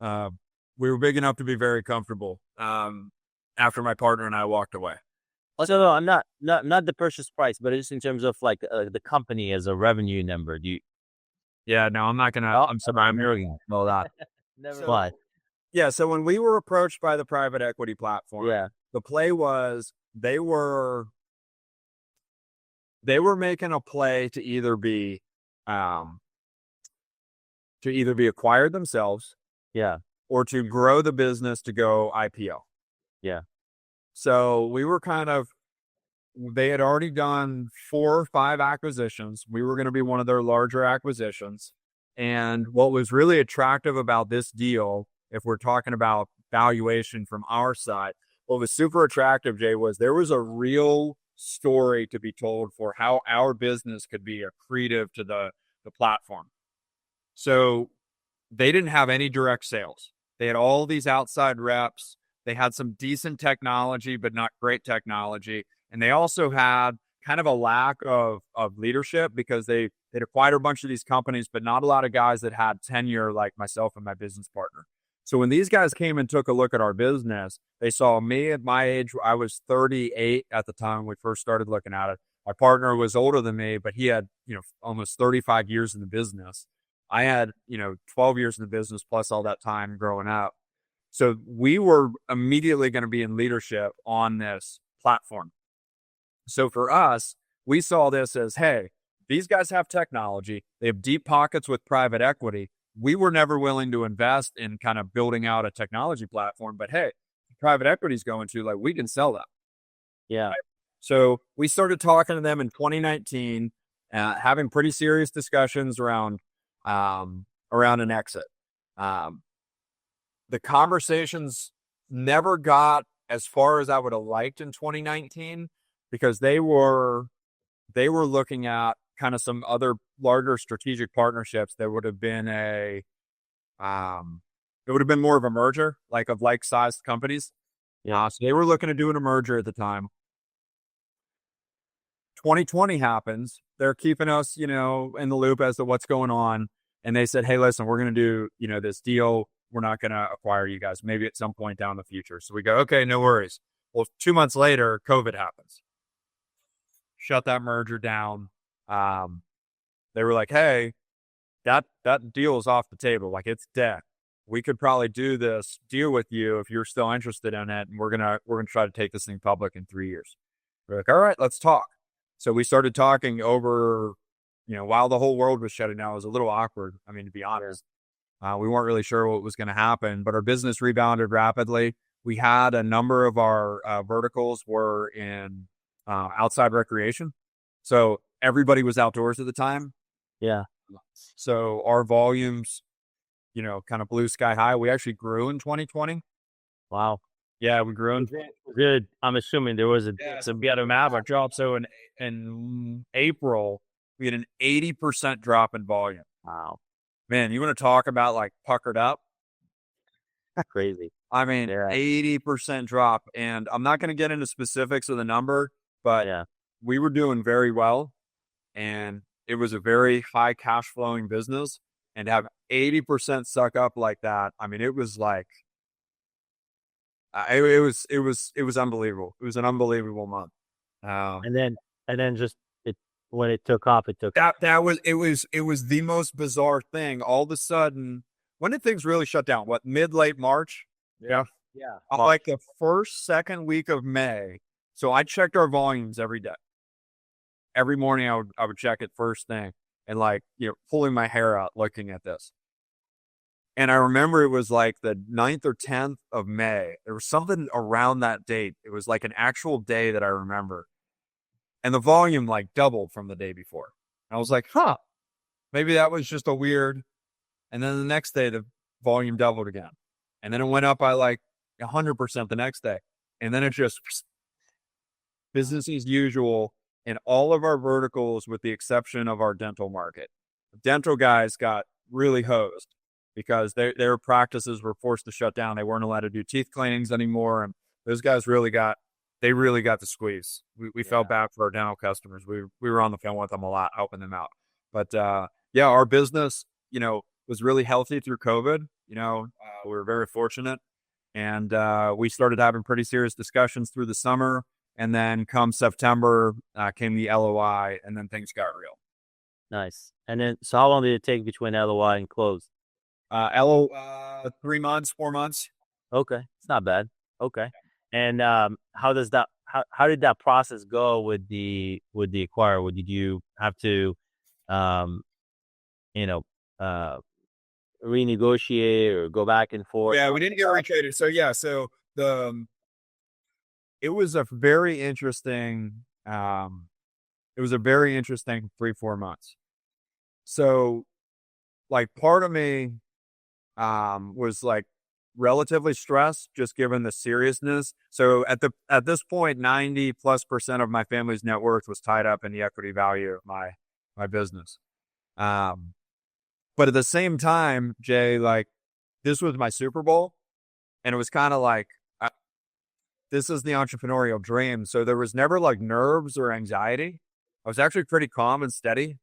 A: We were big enough to be very comfortable after my partner and I walked away.
B: So no, I'm not the purchase price, but just in terms of the company as a revenue number.
A: Yeah, no, I'm not going to. I'm sorry, I'm hearing all that.
B: Never mind.
A: Yeah, so when we were approached by the private equity platform, the play was they were making a play to either be acquired themselves,
B: Yeah.
A: or to grow the business to go IPO.
B: Yeah.
A: So we were they had already done 4 or 5 acquisitions. We were going to be one of their larger acquisitions. And what was really attractive about this deal, if we're talking about valuation from our side, what was super attractive, Jay, was there was a real story to be told for how our business could be accretive to the platform. So they didn't have any direct sales. They had all these outside reps. They had some decent technology, but not great technology. And they also had kind of a lack of leadership, because they'd acquired a bunch of these companies, but not a lot of guys that had tenure like myself and my business partner. So when these guys came and took a look at our business, they saw me at my age. I was 38 at the time we first started looking at it. My partner was older than me, but he had, almost 35 years in the business. I had, 12 years in the business plus all that time growing up. So we were immediately going to be in leadership on this platform. So for us, we saw this as, hey, these guys have technology. They have deep pockets with private equity. We were never willing to invest in kind of building out a technology platform, but hey, private equity is going to, like, we can sell that.
B: Yeah.
A: Right? So we started talking to them in 2019, having pretty serious discussions around an exit. The conversations never got as far as I would have liked in 2019, because they were looking at kind of some other larger strategic partnerships that would have been it would have been more of a merger, like of like-sized companies.
B: Yeah.
A: So they were looking to do a merger at the time. 2020 happens. They're keeping us, in the loop as to what's going on. And they said, hey, listen, we're going to do, this deal. We're not going to acquire you guys, maybe at some point down the future. So we go, okay, no worries. Well, 2 months later, COVID happens. Shut that merger down. They were like, hey, that deal is off the table. Like, it's dead. We could probably do this deal with you if you're still interested in it. And we're going to try to take this thing public in 3 years. We're like, all right, let's talk. So we started talking over, while the whole world was shutting down. It was a little awkward. I mean, to be honest, we weren't really sure what was going to happen, but our business rebounded rapidly. We had a number of our verticals were in outside recreation. So everybody was outdoors at the time.
B: Yeah.
A: So our volumes, kind of blew sky high. We actually grew in 2020.
B: Wow.
A: Yeah, we grew in.
B: Good. I'm assuming there was
A: So we had a massive drop. So in April, we had an 80% drop in volume.
B: Wow.
A: Man, you want to talk about like puckered up?
B: Crazy.
A: I mean,
B: Yeah.
A: 80% drop. And I'm not going to get into specifics of the number, but
B: Yeah.
A: we were doing very well. And it was a very high cash flowing business. And to have 80% suck up like that, I mean, it was like, it was unbelievable. It was an unbelievable month.
B: And then just when it took off, it
A: was the most bizarre thing. All of a sudden, when did things really shut down? What, late March? Yeah.
B: Yeah.
A: Like the second week of May. So I checked our volumes every day. Every morning I would check it first thing, and pulling my hair out looking at this. And I remember it was like the 9th or 10th of May. There was something around that date. It was like an actual day that I remember. And the volume doubled from the day before. And I was like, maybe that was just a weird. And then the next day, the volume doubled again. And then it went up by 100% the next day. And then it just business as usual in all of our verticals, with the exception of our dental market. Dental guys got really hosed because their practices were forced to shut down. They weren't allowed to do teeth cleanings anymore. And those guys really got the squeeze. We felt bad for our dental customers. We were on the phone with them a lot, helping them out. But our business, was really healthy through COVID. We were very fortunate. And we started having pretty serious discussions through the summer. And then come September, came the LOI, and then things got real.
B: Nice. And then, so how long did it take between LOI and close?
A: 3 months, 4 months.
B: Okay. It's not bad. Okay. And how does that how did that process go with the acquirer? Did you have to um, you know, uh, renegotiate or go back and forth?
A: Yeah, we didn't get retraded. So yeah, so it was a very interesting it was a very interesting 3-4 months. So like part of me was like relatively stressed just given the seriousness. So at this point 90+% of my family's net worth was tied up in the equity value of my business. But at the same time, Jay, like this was my Super Bowl, and it was kind of like this is the entrepreneurial dream. So there was never like nerves or anxiety. I was actually pretty calm and steady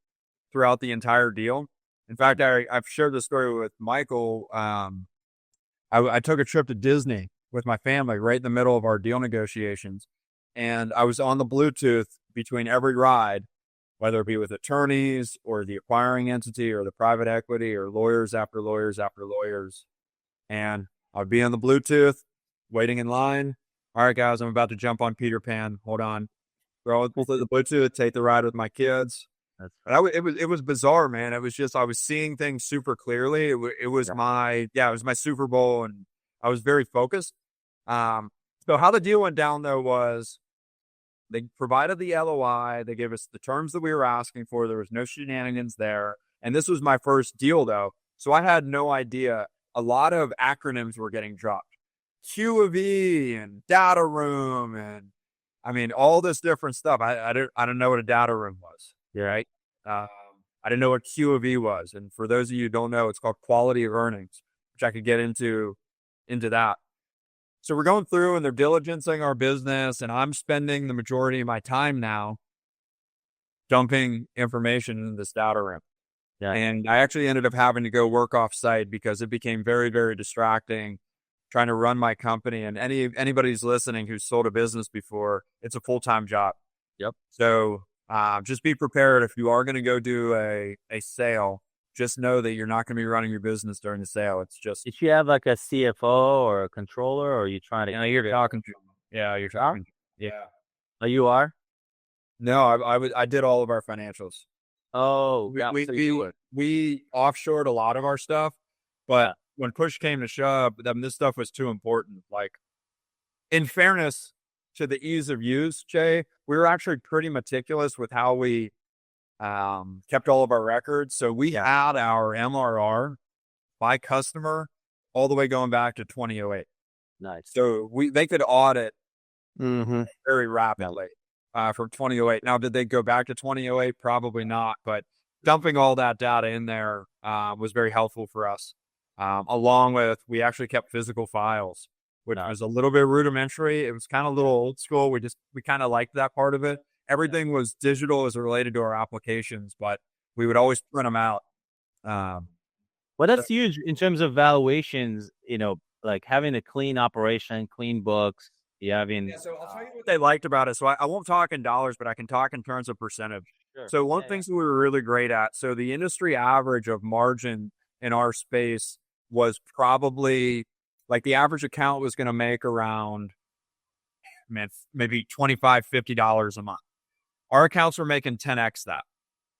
A: throughout the entire deal. In fact, I've shared this story with Michael. I took a trip to Disney with my family right in the middle of our deal negotiations. And I was on the Bluetooth between every ride, whether it be with attorneys or the acquiring entity or the private equity or lawyers after lawyers after lawyers. And I'd be on the Bluetooth waiting in line. All right, guys, I'm about to jump on Peter Pan. Hold on. Throw the Bluetooth, take the ride with my kids. It was bizarre, man. It was just, I was seeing things super clearly. It was my Super Bowl, and I was very focused. So how the deal went down though was they provided the LOI. They gave us the terms that we were asking for. There was no shenanigans there. And this was my first deal though. So I had no idea. A lot of acronyms were getting dropped. Q of E and data room. And I mean, all this different stuff. I don't know what a data room was. Right. I didn't know what Q of E was. And for those of you who don't know, it's called quality of earnings, which I could get into that. So we're going through and they're diligencing our business, and I'm spending the majority of my time now dumping information into this data room.
B: Yeah.
A: And I actually ended up having to go work off site because it became very, very distracting trying to run my company. And anybody's listening who's sold a business before, it's a full-time job.
B: Yep.
A: So just be prepared. If you are going to go do a sale, just know that you're not going to be running your business during the sale. It's just.
B: Did you have like a CFO or a controller, or are you trying to?
A: You're talking to. Yeah, you're talking. Yeah.
B: Oh, you are?
A: No, I did all of our financials.
B: Oh,
A: we offshored a lot of our stuff, but when push came to shove, then this stuff was too important. Like, in fairness to the ease of use, Jay, we were actually pretty meticulous with how we kept all of our records. So we had our MRR by customer all the way going back to 2008.
B: Nice.
A: So they could audit very rapidly from 2008. Now, did they go back to 2008? Probably not, but dumping all that data in there was very helpful for us. Along with, we actually kept physical files, which was a little bit rudimentary. It was kind of a little old school. We kind of liked that part of it. Everything was digital as it related to our applications, but we would always print them out.
B: Well, that's huge in terms of valuations, like having a clean operation, clean books. So I'll
A: tell you what they liked about it. So I won't talk in dollars, but I can talk in terms of percentage.
B: Sure.
A: So one of the things that we were really great at, so the industry average of margin in our space was probably, like, the average account was going to make around, maybe $25, $50 a month. Our accounts were making 10x that.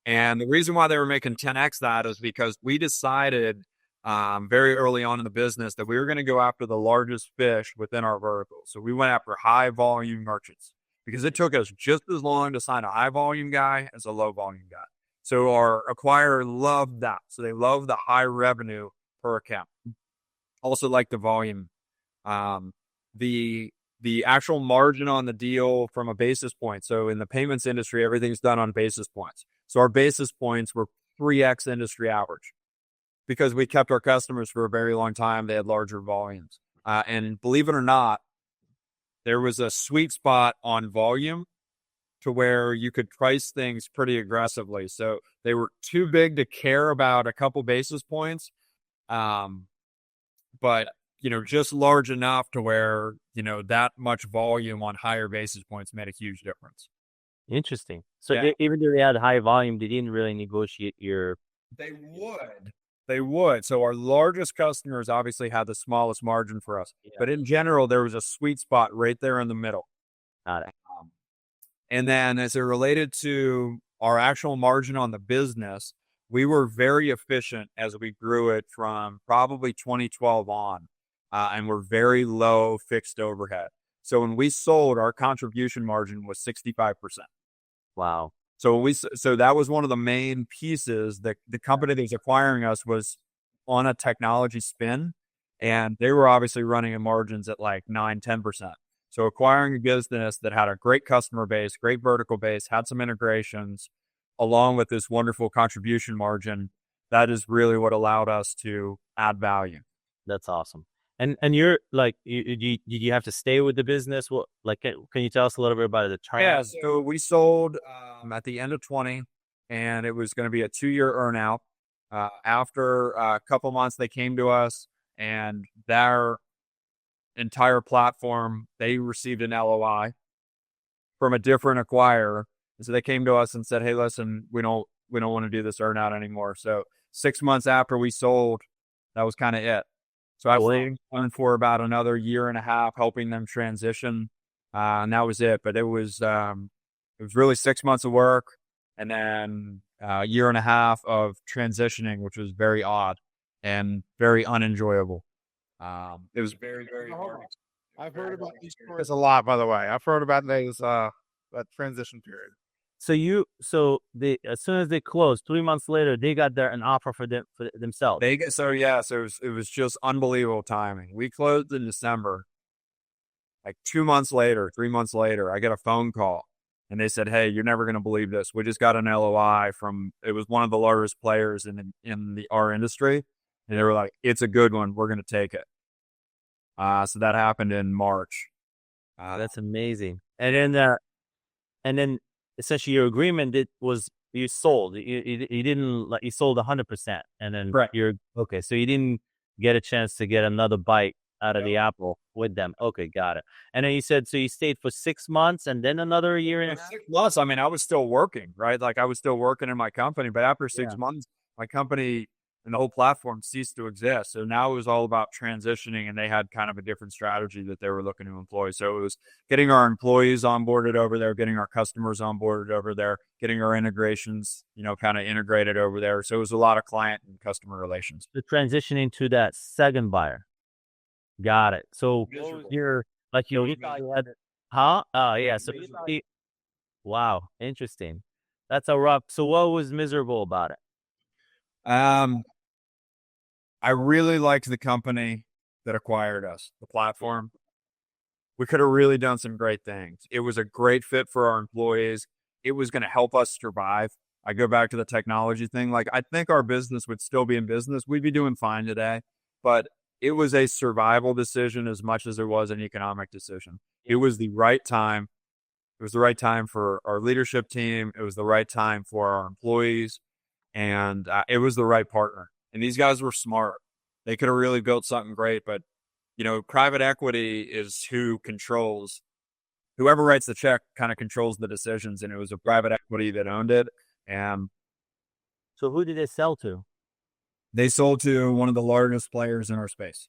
A: And the reason why they were making 10x that is because we decided very early on in the business that we were going to go after the largest fish within our vertical. So we went after high volume merchants because it took us just as long to sign a high volume guy as a low volume guy. So our acquirer loved that. So they loved the high revenue per account. Also like the volume. The actual margin on the deal from a basis point. So in the payments industry, everything's done on basis points. So our basis points were 3x industry average because we kept our customers for a very long time. They had larger volumes. And believe it or not, there was a sweet spot on volume to where you could price things pretty aggressively. So they were too big to care about a couple basis points. But just large enough to where, that much volume on higher basis points made a huge difference.
B: Interesting. So even though they had high volume, they didn't really negotiate
A: They would, They would. So our largest customers obviously had the smallest margin for us,
B: Yeah.
A: but in general, there was a sweet spot right there in the middle.
B: Got it.
A: And then as it related to our actual margin on the business, we were very efficient as we grew it from probably 2012 on, and we're very low fixed overhead. So when we sold, our contribution margin was 65%.
B: Wow.
A: So that was one of the main pieces that the company that was acquiring us was on a technology spin, and they were obviously running in margins at like 9-10%. So acquiring a business that had a great customer base, great vertical base, had some integrations, along with this wonderful contribution margin, that is really what allowed us to add value.
B: That's awesome. And you're like, did you have to stay with the business? What, like, can you tell us a little bit about the term?
A: Yeah, so we sold at the end of 20, and it was going to be a 2-year earnout. After a couple months, they came to us, and their entire platform, they received an LOI from a different acquirer. And so they came to us and said, "Hey, listen, we don't want to do this earnout anymore." So 6 months after we sold, that was kind of it. So I was on for about another year and a half, helping them transition, and that was it. But it was really 6 months of work, and then a year and a half of transitioning, which was very odd and very unenjoyable. It was very, very hard.
C: I've heard about these stories a lot, by the way. I've heard about those that transition period.
B: So they, as soon as they closed, 3 months later, they got an offer for themselves.
A: So it was just unbelievable timing. We closed in December. Like 2 months later, 3 months later, I get a phone call, and they said, "Hey, you're never going to believe this. We just got an LOI from." It was one of the largest players in our industry, and they were like, "It's a good one. We're going to take it." So that happened in March.
B: That's amazing. And then essentially your agreement was you sold. You didn't, like, you sold 100%, and then
A: Right.
B: you're okay. So you didn't get a chance to get another bite out of the apple with them. Okay, got it. And then you said, so you stayed for 6 months and then another year and a half?
A: 6 months. I mean, I was still working, right? Like I was still working in my company, but after 6 months, my company and the whole platform ceased to exist. So now it was all about transitioning, and they had kind of a different strategy that they were looking to employ. So it was getting our employees onboarded over there, getting our customers onboarded over there, getting our integrations, kind of integrated over there. So it was a lot of client and customer relations.
B: The transitioning to that second buyer. Got it. So you're like, you thought you had, huh? Oh yeah. So wow, interesting. That's a rough. So what was miserable about it?
A: I really liked the company that acquired us, the platform. We could have really done some great things. It was a great fit for our employees. It was going to help us survive. I go back to the technology thing. Like, I think our business would still be in business. We'd be doing fine today, but it was a survival decision as much as it was an economic decision. It was the right time. It was the right time for our leadership team. It was the right time for our employees, and it was the right partner. And these guys were smart. They could have really built something great, but private equity is whoever writes the check kind of controls the decisions, and it was a private equity that owned it. And
B: so who did they sell to?
A: They sold to one of the largest players in our space.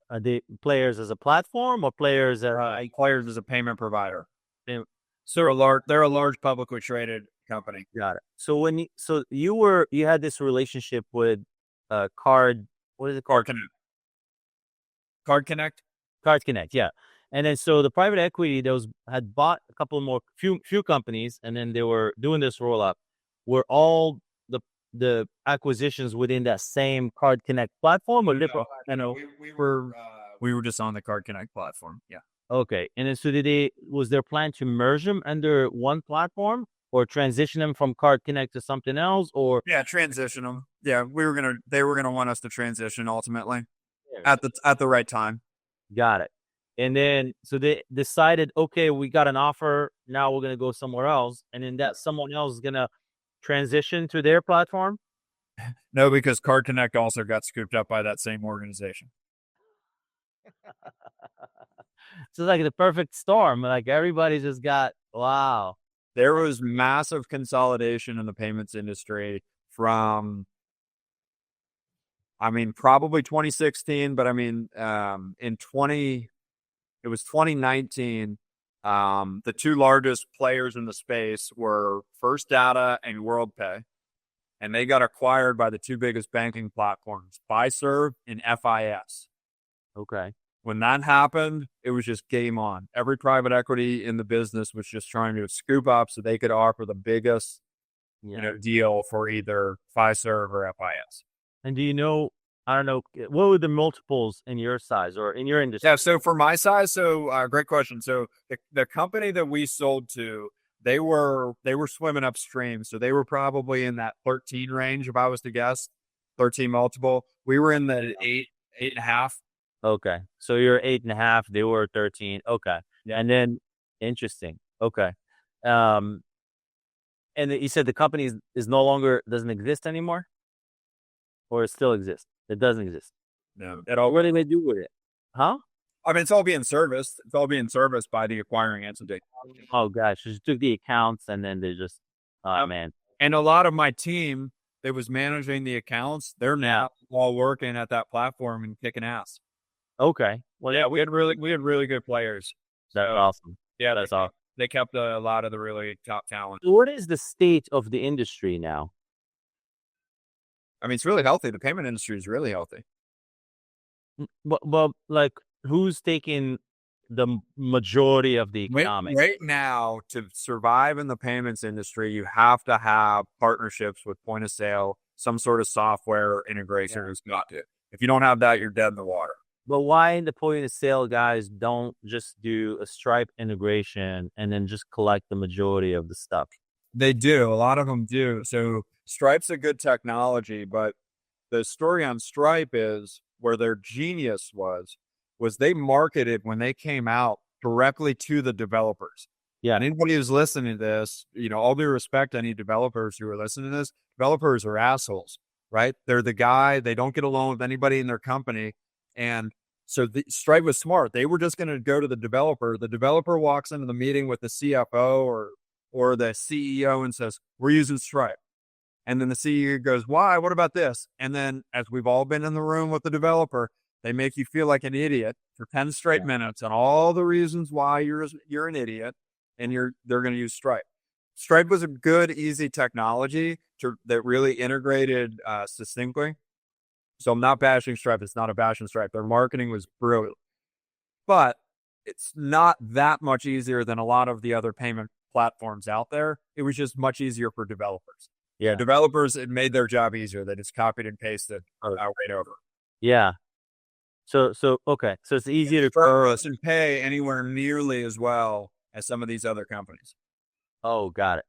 B: Are they players as a platform or players
A: as a payment provider?
B: So
A: they're a large publicly traded company.
B: Got it. So you had this relationship with Card. What is it called?
A: Card Connect.
B: Card Connect, yeah. And then so the private equity had bought a couple more few companies, and then they were doing this roll up. Were all the acquisitions within that same Card Connect platform, or different?
A: We were just on the Card Connect platform. Yeah.
B: Okay. And then so was their plan to merge them under one platform, or transition them from Card Connect to something else, or
A: transition them. Yeah, they were gonna want us to transition ultimately at the right time.
B: Got it. And then so they decided, okay, we got an offer. Now we're gonna go somewhere else, and then that someone else is gonna transition to their platform.
A: No, because Card Connect also got scooped up by that same organization.
B: So it's like the perfect storm. Like everybody just got, wow.
A: There was massive consolidation in the payments industry from I mean, probably 2016, but I mean, it was 2019. The two largest players in the space were First Data and WorldPay, and they got acquired by the two biggest banking platforms, Fiserv and FIS.
B: Okay.
A: When that happened, it was just game on. Every private equity in the business was just trying to scoop up so they could offer the biggest, deal for either Fiserv or FIS.
B: And do you know, I don't know, what were the multiples in your size or in your industry?
A: Yeah. So for my size, great question. So the company that we sold to, they were swimming upstream. So they were probably in that 13 range, if I was to guess, 13 multiple. We were in the 8.5.
B: Okay. So you're 8.5, they were 13. Okay.
A: Yeah.
B: And then interesting. Okay. And you said the company is no longer doesn't exist anymore? Or it still exists? It doesn't exist.
A: No.
B: What do they do with it? Huh?
A: I mean, it's all being serviced. It's all being serviced by the acquiring entity.
B: Oh gosh, just took the accounts and then they just man.
A: And a lot of my team that was managing the accounts, they're now all working at that platform and kicking ass.
B: Okay. Well,
A: Yeah, we had really good players.
B: that's awesome.
A: Yeah,
B: That's awesome.
A: they kept a lot of the really top talent.
B: So what is the state of the industry now?
A: I mean, it's really healthy. The payment industry is really healthy.
B: But like, who's taking the majority of the economic?
A: Right now, to survive in the payments industry, you have to have partnerships with point of sale, some sort of software integration has got to. If you don't have that, you're dead in the water.
B: But why the point of sale guys don't just do a Stripe integration and then just collect the majority of the stuff?
A: They do. A lot of them do. So Stripe's a good technology, but the story on Stripe is where their genius was they marketed when they came out directly to the developers.
B: Yeah.
A: And anybody who's listening to this, all due respect to any developers who are listening to this, developers are assholes, right? They're the guy, they don't get along with anybody in their company. And so Stripe was smart. They were just going to go to the developer. The developer walks into the meeting with the CFO or the CEO and says, "We're using Stripe." And then the CEO goes, "Why? What about this?" And then, as we've all been in the room with the developer, they make you feel like an idiot for 10 straight minutes on all the reasons why you're an idiot, and they're going to use Stripe. Stripe was a good, easy technology that really integrated succinctly. So I'm not bashing Stripe. It's not a bashing Stripe. Their marketing was brilliant. But it's not that much easier than a lot of the other payment platforms out there. It was just much easier for developers.
B: Yeah.
A: Developers, it made their job easier. They just copied and pasted right over.
B: Yeah. So okay. So it's easier
A: to pay anywhere nearly as well as some of these other companies.
B: Oh, got it.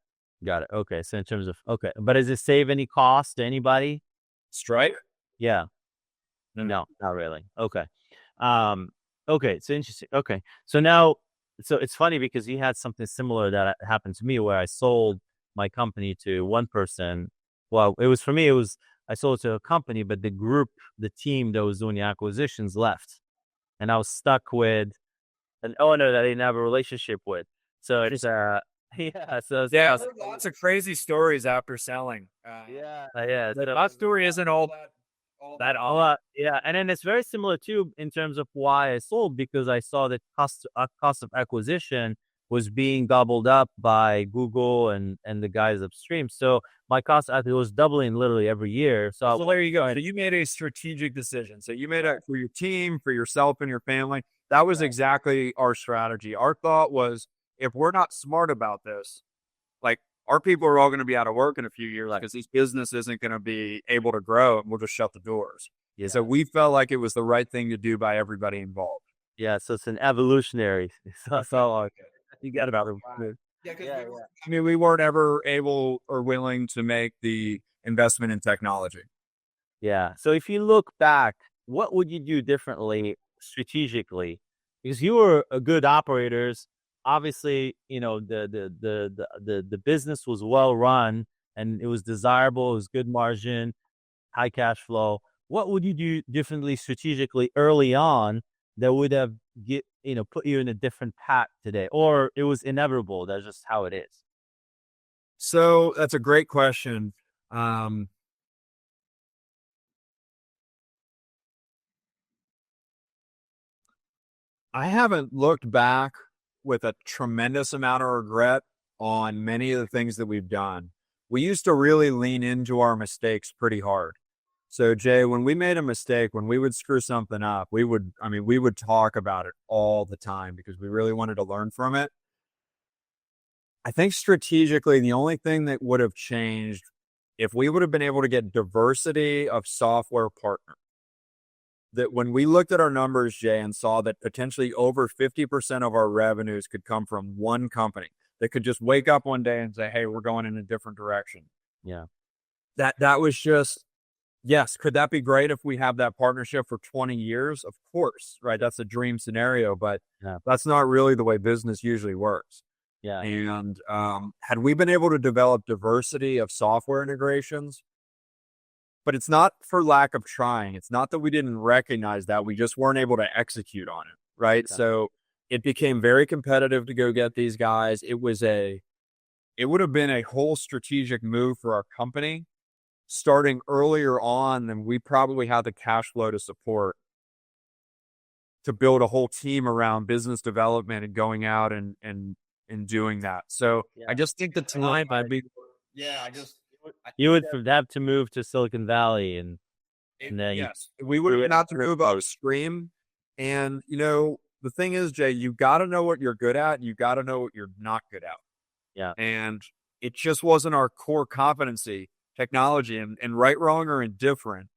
B: Okay. So in terms of but does it save any cost to anybody?
A: Stripe?
B: Yeah. No, not really. Okay. Okay. It's interesting. Okay. So now, it's funny because you had something similar that happened to me where I sold my company to one person. Well, it was for me, I sold it to a company, but the team that was doing the acquisitions left. And I was stuck with an owner that I didn't have a relationship with. So it's,
A: lots of crazy stories after selling.
B: That
A: story isn't all that
B: yeah, and then it's very similar too in terms of why I sold, because I saw that cost of acquisition was being gobbled up by Google and the guys upstream. So my cost was doubling literally every year. So
A: there you go. So you made a strategic decision. So you made it for your team, for yourself and your family. That was exactly our strategy. Our thought was, if we're not smart about this, like, our people are all going to be out of work in a few years because this business isn't going to be able to grow, and we'll just shut the doors. Yeah. So we felt like it was the right thing to do by everybody involved.
B: Yeah. So it's an evolutionary. So
A: you got about it. I mean, we weren't ever able or willing to make the investment in technology.
B: Yeah. So if you look back, what would you do differently strategically? Because you were a good operators. Obviously, the business was well run and it was desirable. It was good margin, high cash flow. What would you do differently strategically early on that would have put you in a different path today, or it was inevitable? That's just how it is.
A: So that's a great question. I haven't looked back with a tremendous amount of regret on many of the things that we've done. We used to really lean into our mistakes pretty hard. So Jay, when we made a mistake, when we would screw something up, we would talk about it all the time because we really wanted to learn from it. I think strategically, the only thing that would have changed if we would have been able to get diversity of software partners, that when we looked at our numbers, Jay, and saw that potentially over 50% of our revenues could come from one company that could just wake up one day and say, hey, we're going in a different direction.
B: Yeah.
A: That was just, yes. Could that be great if we have that partnership for 20 years? Of course, right? That's a dream scenario, but that's not really the way business usually works.
B: Yeah.
A: And had we been able to develop diversity of software integrations, but it's not for lack of trying. It's not that we didn't recognize that. We just weren't able to execute on it, right?
B: Yeah.
A: So it became very competitive to go get these guys. It would have been a whole strategic move for our company starting earlier on than we probably had the cash flow to support, to build a whole team around business development and going out and doing that. So I just think the time
B: you would have to move to Silicon Valley and then
A: yes, we would have to move upstream. And the thing is, Jay, you got to know what you're good at. You got to know what you're not good at.
B: Yeah.
A: And it just wasn't our core competency, technology, and right, wrong, or indifferent.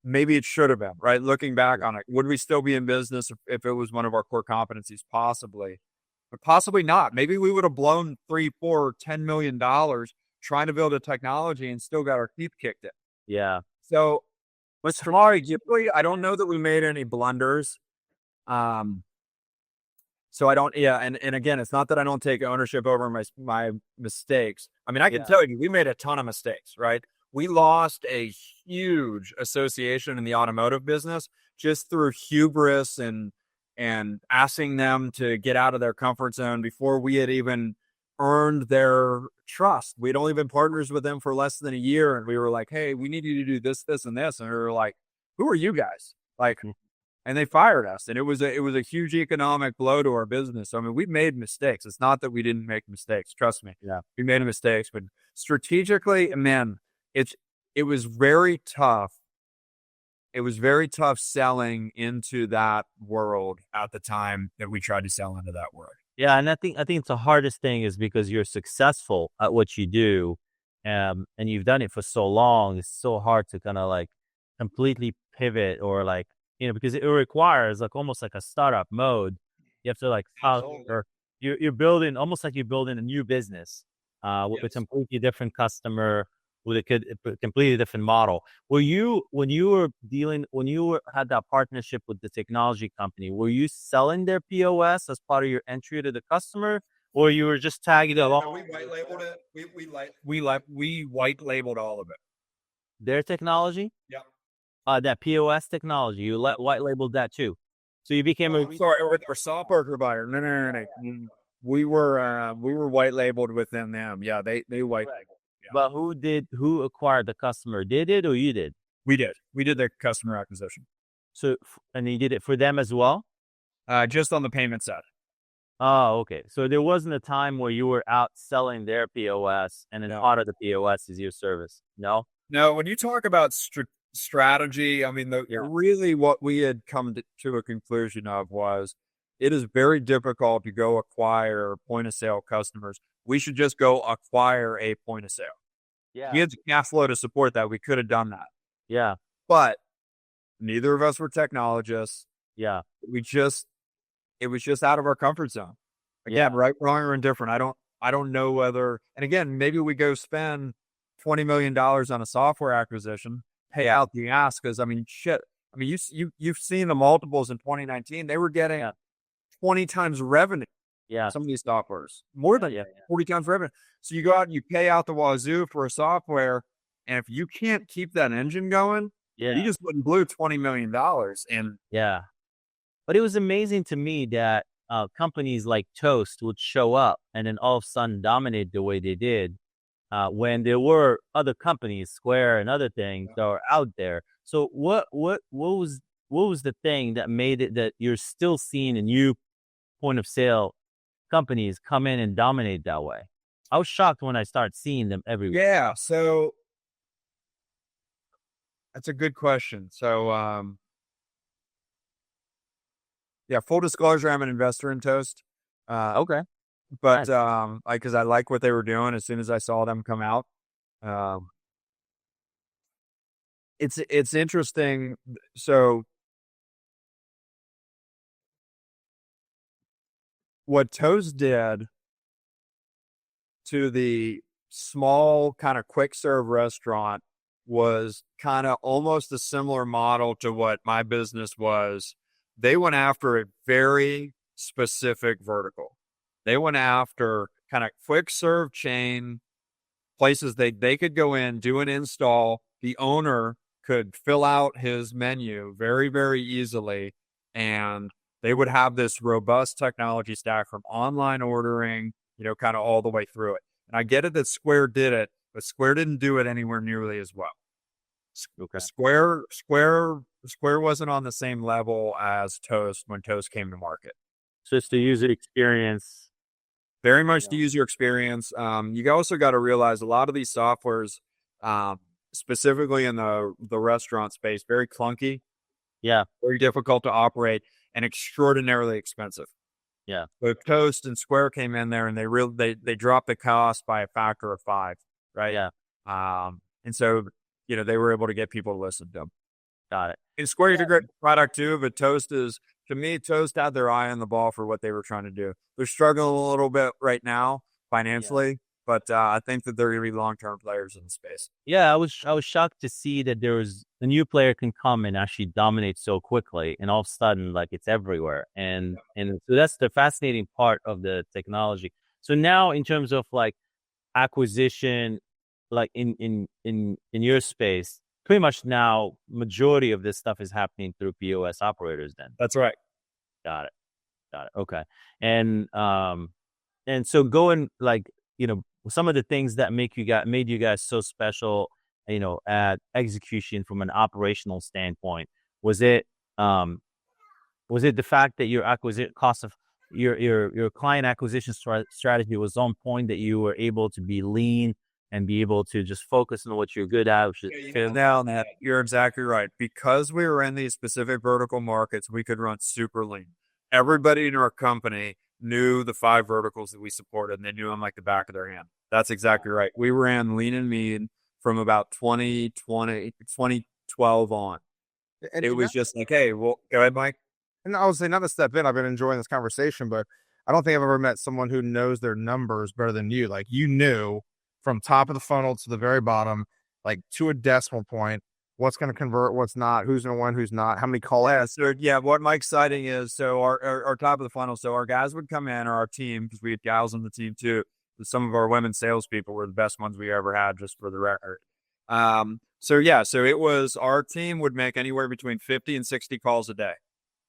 A: Maybe it should have been, right? Looking back on it, would we still be in business if it was one of our core competencies? Possibly, but possibly not. Maybe we would have blown $3, $4, $10 million trying to build a technology and still got our teeth kicked in.
B: Yeah.
A: So, arguably, I don't know that we made any blunders. So I don't, and again, it's not that I don't take ownership over my mistakes. I mean, I can tell you, we made a ton of mistakes, right? We lost a huge association in the automotive business just through hubris and asking them to get out of their comfort zone before we had even earned their trust. We'd only been partners with them for less than a year, and we were like, hey, we need you to do this, this, and this. And we were like, who are you guys? Like, and they fired us. And it was a huge economic blow to our business. I mean, we made mistakes. It's not that we didn't make mistakes. Trust me.
B: Yeah.
A: We made mistakes, but strategically, man, it was very tough. It was very tough selling into that world at the time that we tried to sell into that world.
B: Yeah, and I think it's the hardest thing is because you're successful at what you do, and you've done it for so long. It's so hard to kind of like completely pivot or like because it requires like almost like a startup mode. You have to like or you're building almost like you're building a new business with a completely different customer with a completely different model. When you had that partnership with the technology company, were you selling their POS as part of your entry to the customer, or you were just tagging along?
A: No, we white labeled it. We white labeled all of it.
B: Their technology?
A: Yeah.
B: That POS technology, you white labeled that too. So you became
A: with our software provider. No. We were white labeled within them. Yeah, they white labeled. Yeah.
B: But who acquired the customer? They did or you did?
A: We did the customer acquisition.
B: So, and you did it for them as well?
A: Just on the payment side.
B: Oh, okay. So there wasn't a time where you were out selling their POS and then part of the POS is your service. No?
A: No, when you talk about strategy, I mean, really what we had come to a conclusion of was it is very difficult to go acquire point of sale customers. We should just go acquire a point of sale.
B: Yeah.
A: We had the cash flow to support that. We could have done that.
B: Yeah.
A: But neither of us were technologists.
B: Yeah.
A: It was just out of our comfort zone. Again, right, wrong, or indifferent. I don't know whether, and again, maybe we go spend $20 million on a software acquisition, pay out the ass. Cause I mean, shit. I mean, you've seen the multiples in 2019. They were getting 20 times revenue.
B: Yeah.
A: Some of these softwares, more than 40 times revenue. So you go out and you pay out the wazoo for a software. And if you can't keep that engine going, you just wouldn't blew $20 million. And
B: but it was amazing to me that companies like Toast would show up and then all of a sudden dominate the way they did when there were other companies, Square and other things that were out there. So what was the thing that made it that you're still seeing and you point of sale companies come in and dominate that way. I was shocked when I started seeing them everywhere.
A: Yeah. So that's a good question. So, yeah, full disclosure, I'm an investor in Toast.
B: Okay.
A: But,
B: Nice.
A: cause I like what they were doing as soon as I saw them come out. Um, it's interesting. So what Toast did to the small kind of quick serve restaurant was kind of almost a similar model to what my business was. They went after a very specific vertical. They went after kind of quick serve chain places they could go in, do an install. The owner could fill out his menu very, very easily. And they would have this robust technology stack from online ordering, kind of all the way through it. And I get it that Square did it, but Square didn't do it anywhere nearly as well.
B: Okay.
A: Square wasn't on the same level as Toast when Toast came to market.
B: So it's the user experience.
A: Very much the user experience. You also got to realize a lot of these softwares, specifically in the restaurant space, very clunky.
B: Yeah.
A: Very difficult to operate and extraordinarily expensive.
B: Yeah.
A: But Toast and Square came in there and they dropped the cost by a factor of 5, right?
B: Yeah.
A: And so, they were able to get people to listen to them.
B: Got it.
A: And Square is a great product too, but Toast had their eye on the ball for what they were trying to do. They're struggling a little bit right now financially, but I think that they're going to be long-term players in the space.
B: Yeah, I was shocked to see that there was a new player can come and actually dominate so quickly, and all of a sudden, like, it's everywhere. And so that's the fascinating part of the technology. So now, in terms of like acquisition, like in your space, pretty much now majority of this stuff is happening through POS operators. Then
A: That's right.
B: got it. Okay, and so going like some of the things that made you guys so special, at execution from an operational standpoint, was it the fact that your acquisition cost of your client acquisition strategy was on point, that you were able to be lean and be able to just focus on what you're good at?
A: Now that you're exactly right. Because we were in these specific vertical markets, we could run super lean. Everybody in our company knew the 5 verticals that we supported, and they knew them like the back of their hand. That's exactly right. We ran lean and mean from about 2012 on. And it was just like, hey, well, go ahead, Mike.
C: And I would say, not to step in, I've been enjoying this conversation, but I don't think I've ever met someone who knows their numbers better than you. Like, you knew from top of the funnel to the very bottom, like to a decimal point, what's going to convert, what's not, who's going to win, who's not, how many calls.
A: What Mike's citing is, so our top of the funnel, so our guys would come in, or our team, because we had gals on the team too. Some of our women salespeople were the best ones we ever had, just for the record. So it was, our team would make anywhere between 50 and 60 calls a day.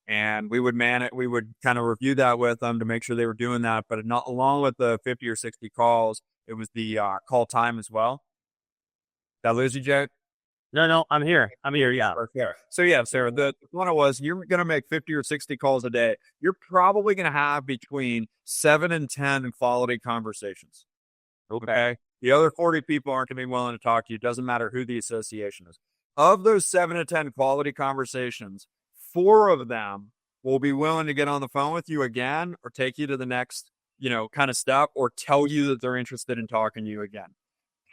A: And we would we would kind of review that with them to make sure they were doing that. But not along with the 50 or 60 calls, it was the call time as well. Did I lose you, Jake?
B: No, I'm here. Yeah.
A: So Sarah, the one was, you're going to make 50 or 60 calls a day. You're probably going to have between 7 and 10 quality conversations. Okay. The other 40 people aren't going to be willing to talk to you. It doesn't matter who the association is. Of those 7 to 10 quality conversations, 4 of them will be willing to get on the phone with you again, or take you to the next, kind of step, or tell you that they're interested in talking to you again.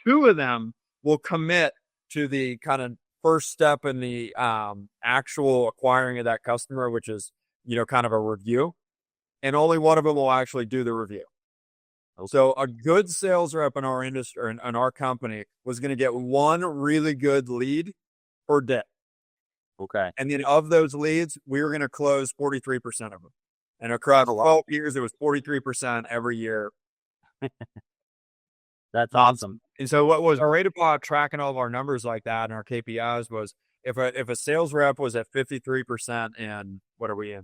A: 2 of them will commit to the kind of first step in the actual acquiring of that customer, which is, kind of a review. And only 1 of them will actually do the review. Okay. So a good sales rep in our industry, in our company, was going to get 1 really good lead per day.
B: Okay.
A: And then of those leads, we were going to close 43% of them. And across 12 years, it was 43% every year.
B: That's awesome.
A: And so what was great about tracking all of our numbers like that and our KPIs was, if a sales rep was at 53% in, what are we in,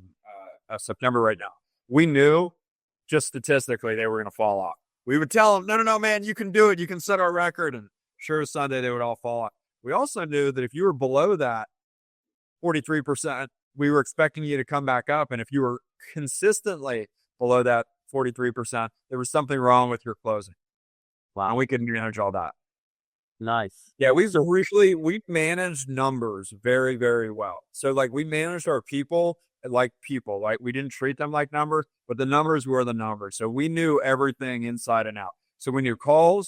A: September right now, we knew just statistically they were going to fall off. We would tell them, no, man, you can do it. You can set our record. And sure as Sunday, they would all fall off. We also knew that if you were below that 43%, we were expecting you to come back up. And if you were consistently below that 43%, there was something wrong with your closing.
B: Wow.
A: And we could manage all that.
B: Nice.
A: Yeah, we managed numbers very, very well. So like we managed our people. Like we didn't treat them like numbers, but the numbers were the numbers. So we knew everything inside and out. So we knew call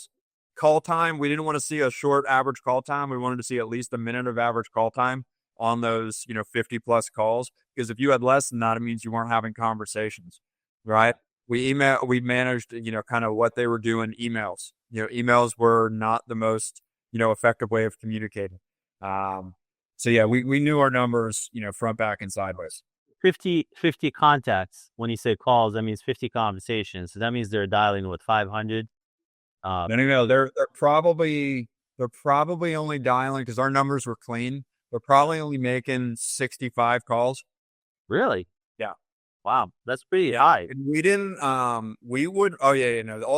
A: time. We didn't want to see a short average call time. We wanted to see at least a minute of average call time on those, 50 plus calls. Because if you had less than that, it means you weren't having conversations, right? We managed, kind of what they were doing. Emails, emails were not the most, effective way of communicating. So yeah, we knew our numbers, front, back, and sideways.
B: 50 contacts. When you say calls, that means 50 conversations. So that means they're dialing with 500.
A: No, they're probably only dialing, because our numbers were clean. They're probably only making 65 calls.
B: Really?
A: Yeah.
B: Wow, that's pretty high.
A: And we didn't. All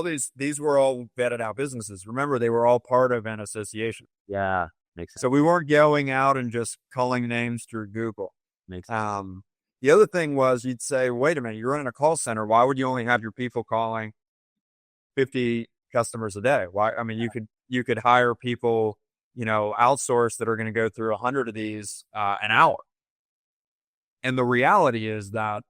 A: these were all vetted out businesses. Remember, they were all part of an association.
B: Yeah, makes sense.
A: So we weren't going out and just culling names through Google.
B: Makes sense.
A: The other thing was, you'd say, wait a minute, you're running a call center. Why would you only have your people calling 50 customers a day? Why? I mean, you could hire people, outsource, that are going to go through 100 of these an hour. And the reality is that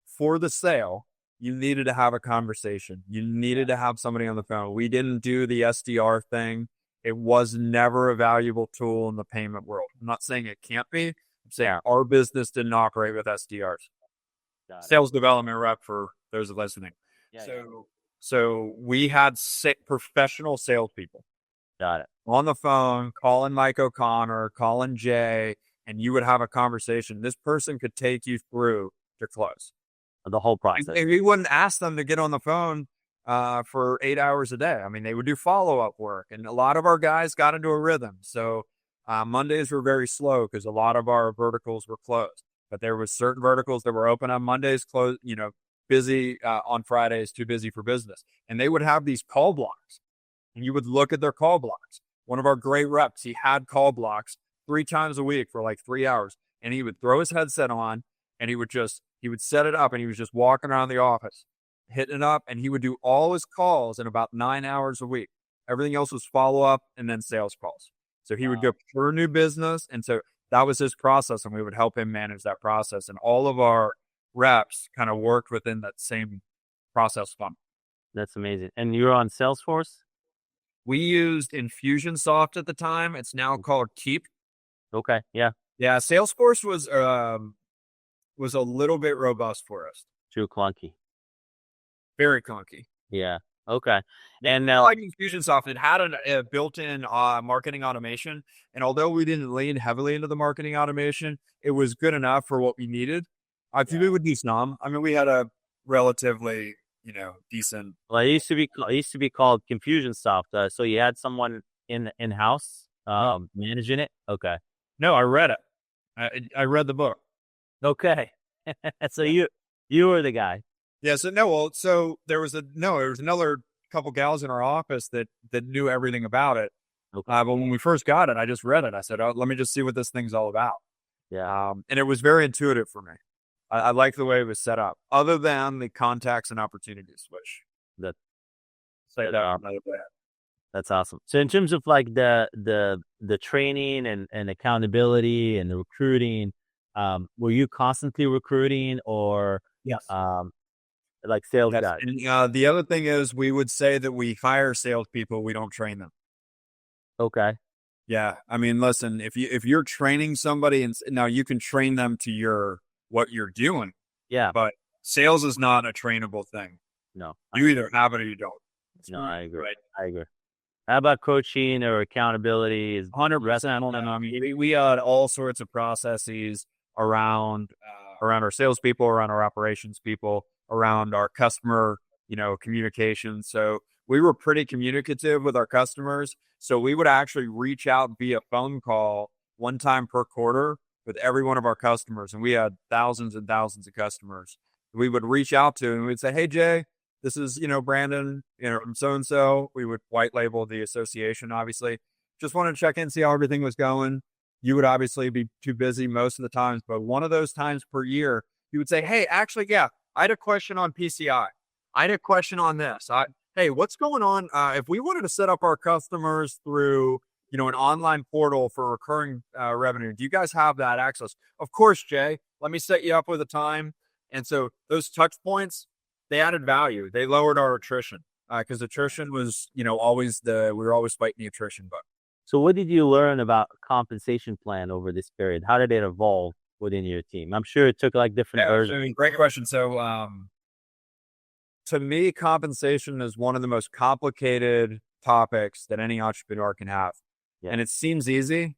A: for the sale, you needed to have a conversation. You needed to have somebody on the phone. We didn't do the SDR thing. It was never a valuable tool in the payment world. I'm not saying it can't be. I'm saying our business didn't operate with SDRs. Sales development rep, for those listening. So we had professional salespeople.
B: Got it.
A: On the phone, calling Mike O'Connor, calling Jay, and you would have a conversation. This person could take you through to close.
B: The whole process.
A: And we wouldn't ask them to get on the phone for 8 hours a day. I mean, they would do follow-up work, and a lot of our guys got into a rhythm. So Mondays were very slow because a lot of our verticals were closed, but there was certain verticals that were open on Mondays, closed, busy on Fridays, too busy for business. And they would have these call blocks, and you would look at their call blocks. One of our great reps, he had call blocks 3 times a week for like 3 hours, and he would throw his headset on, and he would set it up, and he was just walking around the office, hitting it up, and he would do all his calls in about 9 hours a week. Everything else was follow-up and then sales calls. So he would go for new business, and so that was his process, and we would help him manage that process. And all of our reps kind of worked within that same process funnel.
B: That's amazing. And you're on Salesforce?
A: We used Infusionsoft at the time. It's now called Keep.
B: Okay, yeah.
A: Yeah, Salesforce was a little bit robust for us.
B: Too clunky.
A: Very clunky.
B: Yeah. Okay. And
A: like Infusionsoft, it had a built-in marketing automation, and although we didn't lean heavily into the marketing automation, it was good enough for what we needed. I think we would do some. I mean, we had a relatively, decent.
B: Well, it used to be called Confusionsoft. So you had someone in house managing it. Okay.
A: No, I read it. I read the book.
B: Okay. So you were the guy.
A: Yeah. So there was another couple gals in our office that knew everything about it.
B: Okay.
A: But when we first got it, I just read it. I said, "Oh, let me just see what this thing's all about."
B: Yeah.
A: And it was very intuitive for me. I like the way it was set up, other than the contacts and opportunities, which
B: that's awesome. So in terms of like the training and accountability and the recruiting, were you constantly recruiting, or
A: yes,
B: like sales guys?
A: And the other thing is, we would say that we hire salespeople, we don't train them.
B: Okay.
A: Yeah, I mean, listen, if you're training somebody, and now you can train them to what you're doing.
B: Yeah.
A: But sales is not a trainable thing.
B: No.
A: You either have it or you don't.
B: No, I agree.
A: Right?
B: I agree. How about coaching or accountability? Is
A: 100%. I mean, we had all sorts of processes around our salespeople, around our operations people, around our customer, communication. So we were pretty communicative with our customers. So we would actually reach out via phone call one time per quarter with every one of our customers. And we had thousands and thousands of customers we would reach out to, and we'd say, "Hey, Jay, this is, Brandon, from so-and-so." We would white label the association, obviously. Just wanted to check in, see how everything was going. You would obviously be too busy most of the times, but one of those times per year, you would say, "Hey, actually, yeah, I had a question on PCI. I had a question on this. Hey, what's going on? If we wanted to set up our customers through, an online portal for recurring revenue, do you guys have that access? Of course, Jay. Let me set you up with a time. And so those touch points, they added value. They lowered our attrition because attrition was, we were always fighting the attrition bug.
B: So what did you learn about compensation plan over this period? How did it evolve within your team? I'm sure it took like different versions.
A: Great question. So, to me, compensation is one of the most complicated topics that any entrepreneur can have.
B: Yeah.
A: And it seems easy.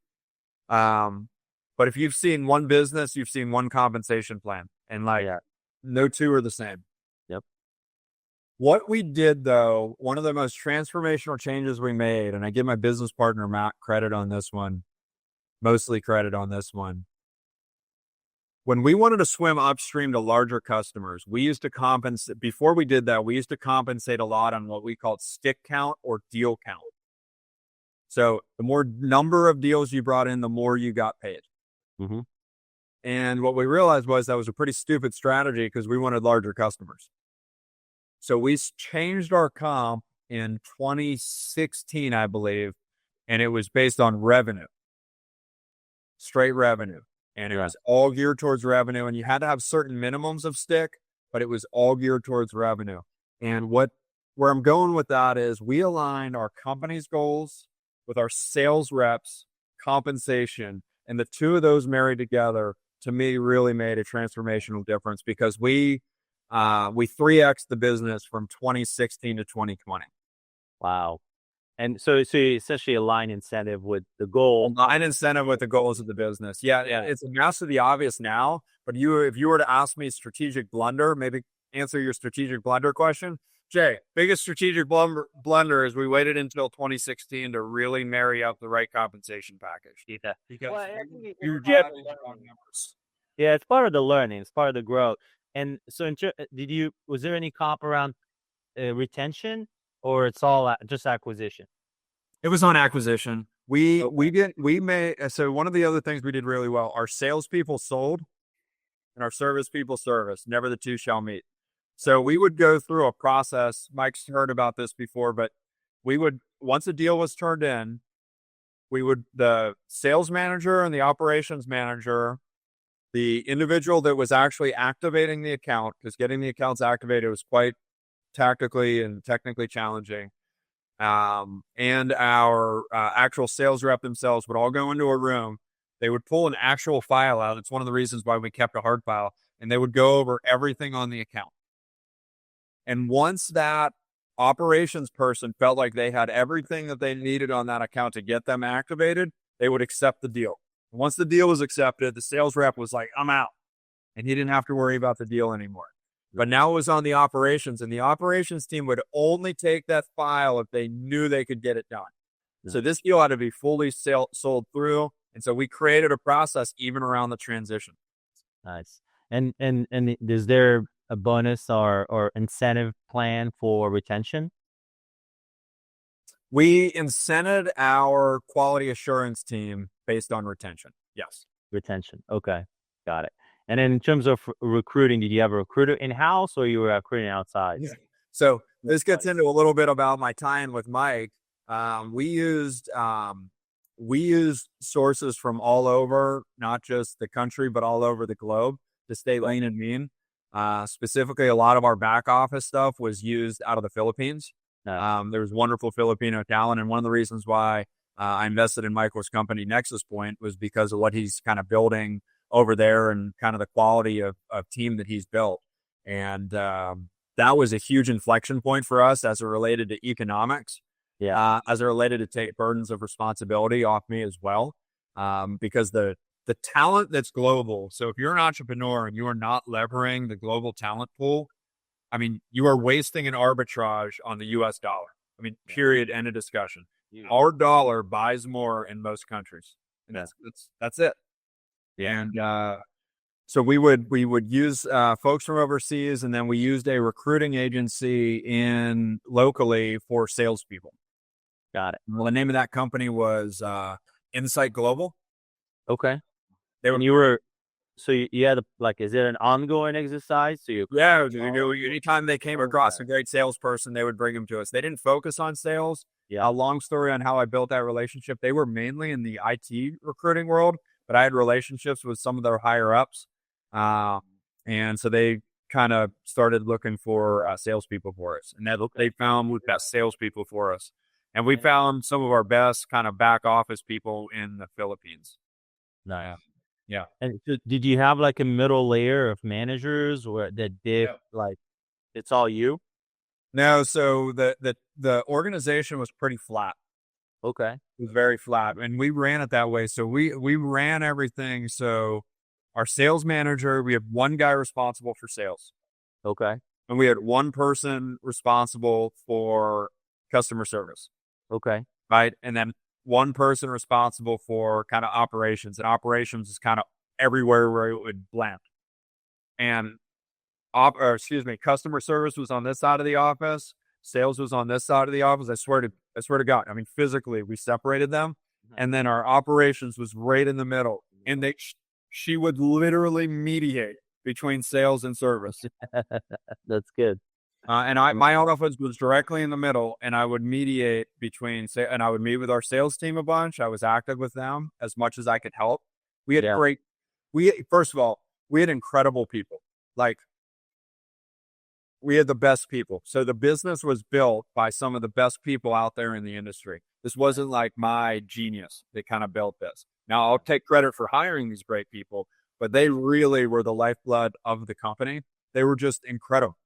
A: But if you've seen one business, you've seen one compensation plan, and no two are the same.
B: Yep.
A: What we did, though, one of the most transformational changes we made, and I give my business partner, Matt, mostly credit on this one. When we wanted to swim upstream to larger customers, we used to compensate. Before we did that, we used to compensate a lot on what we called stick count or deal count. So the more number of deals you brought in, the more you got paid.
B: Mm-hmm.
A: And what we realized was that was a pretty stupid strategy because we wanted larger customers. So we changed our comp in 2016, I believe, and it was based on revenue, straight revenue. And it was all geared towards revenue. And you had to have certain minimums of stick, but it was all geared towards revenue. And where I'm going with that is we aligned our company's goals with our sales reps' compensation. And the two of those married together, to me, really made a transformational difference because we 3x'd the business from 2016 to 2020.
B: Wow. And so you essentially align incentive with the goal.
A: Align incentive with the goals of the business. Yeah. It's a massively obvious now, but if you were to ask me strategic blunder, maybe answer your strategic blunder question. Jay, biggest strategic blunder is we waited until 2016 to really marry up the right compensation package.
B: Yeah.
A: Because
B: Yeah, it's part of the learning. It's part of the growth. And so was there any comp around retention, or it's all just acquisition?
A: It was on acquisition. So one of the other things we did really well, our salespeople sold and our service people service. Never the two shall meet. So we would go through a process. Mike's heard about this before, but once a deal was turned in, the sales manager and the operations manager, the individual that was actually activating the account, because getting the accounts activated was quite tactically and technically challenging. And our actual sales rep themselves would all go into a room. They would pull an actual file out. It's one of the reasons why we kept a hard file. And they would go over everything on the account. And once that operations person felt like they had everything that they needed on that account to get them activated, they would accept the deal. And once the deal was accepted, the sales rep was like, I'm out. And he didn't have to worry about the deal anymore. But now it was on the operations, and the operations team would only take that file if they knew they could get it done. Yeah. So this deal had to be fully sold through. And so we created a process even around the transition.
B: Nice. And is there a bonus or incentive plan for retention?
A: We incented our quality assurance team based on retention. Yes.
B: Retention. Okay. Got it. And then in terms of recruiting, did you have a recruiter in-house or you were recruiting outside?
A: Yeah. So this gets into a little bit about my tie-in with Mike. We used sources from all over, not just the country, but all over the globe to stay lean and mean. Specifically, a lot of our back office stuff was used out of the Philippines. There was wonderful Filipino talent. And one of the reasons why I invested in Michael's company, Nexus Point, was because of what he's kind of building over there and kind of the quality of team that he's built. And that was a huge inflection point for us as it related to economics.
B: Yeah.
A: As it related to take burdens of responsibility off me as well. Because the talent that's global. So if you're an entrepreneur and you are not leveraging the global talent pool, I mean, you are wasting an arbitrage on the US dollar. I mean, period, end of discussion. Yeah. Our dollar buys more in most countries. And that's it. Yeah. And so we would use folks from overseas, and then we used a recruiting agency locally for salespeople.
B: Got it.
A: Well, the name of that company was Insight Global.
B: Okay.
A: You were
B: you had is it an ongoing exercise? So you
A: Yeah, anytime they came across a great salesperson, they would bring them to us. They didn't focus on sales.
B: yeah,
A: A long story on how I built that relationship. They were mainly in the IT recruiting world, but I had relationships with some of their higher ups. Um, and so they kind of started looking for salespeople for us. And they found the best salespeople for us. And we found some of our best kind of back office people in the Philippines.
B: nice.
A: Yeah.
B: And so did you have like a middle layer of managers or that did it's all you?
A: No, so the organization was pretty flat.
B: Okay.
A: It was very flat, and we ran it that way. So we ran everything. So our sales manager, we had one guy responsible for sales,
B: Okay.
A: and we had one person responsible for customer service,
B: Okay.
A: right? And then one person responsible for kind of operations, and operations is kind of everywhere where it would blend. And customer service was on this side of the office. Sales was on this side of the office. I swear to God. I mean, physically, we separated them, and then our operations was right in the middle. And she would literally mediate between sales and service.
B: That's good.
A: And my office was directly in the middle, and I would mediate and I would meet with our sales team a bunch. I was active with them as much as I could help. We had first of all, we had incredible people. Like, we had the best people. So the business was built by some of the best people out there in the industry. This wasn't like my genius that kind of built this. Now, I'll take credit for hiring these great people, but they really were the lifeblood of the company. They were just incredible.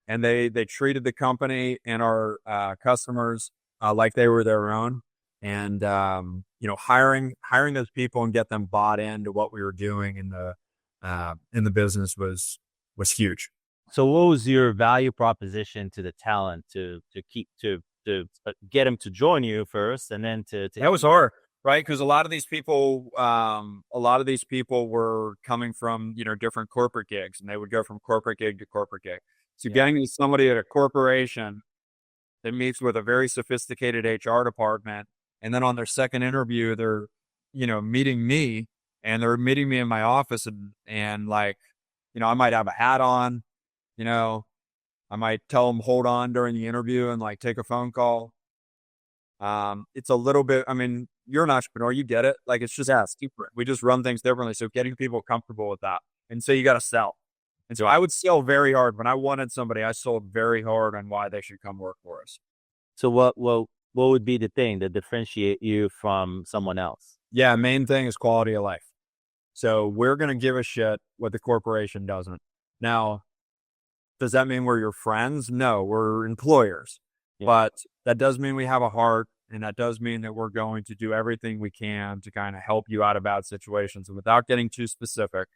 A: And they treated the company and our customers like they were their own. And, hiring those people and get them bought into what we were doing in the business was huge.
B: So what was your value proposition to the talent to get them to join you first, and then to
A: That was hard, right? Because a lot of these people were coming from, different corporate gigs, and they would go from corporate gig to corporate gig. So getting somebody at a corporation that meets with a very sophisticated HR department, and then on their second interview, they're, meeting me, and they're meeting me in my office, and like, I might have a hat on. I might tell them hold on during the interview and like take a phone call. It's a little bit, I mean, you're an entrepreneur, you get it. Like, it's just different. We just run things differently. So getting people comfortable with that. And so you got to sell. And so I would sell very hard. When I wanted somebody, I sold very hard on why they should come work for us.
B: So what would be the thing that differentiate you from someone else?
A: Yeah. Main thing is quality of life. So we're going to give a shit what the corporation doesn't. Now, does that mean we're your friends? No, we're employers. Yeah. But that does mean we have a heart, and that does mean that we're going to do everything we can to kind of help you out of bad situations. And without getting too specific,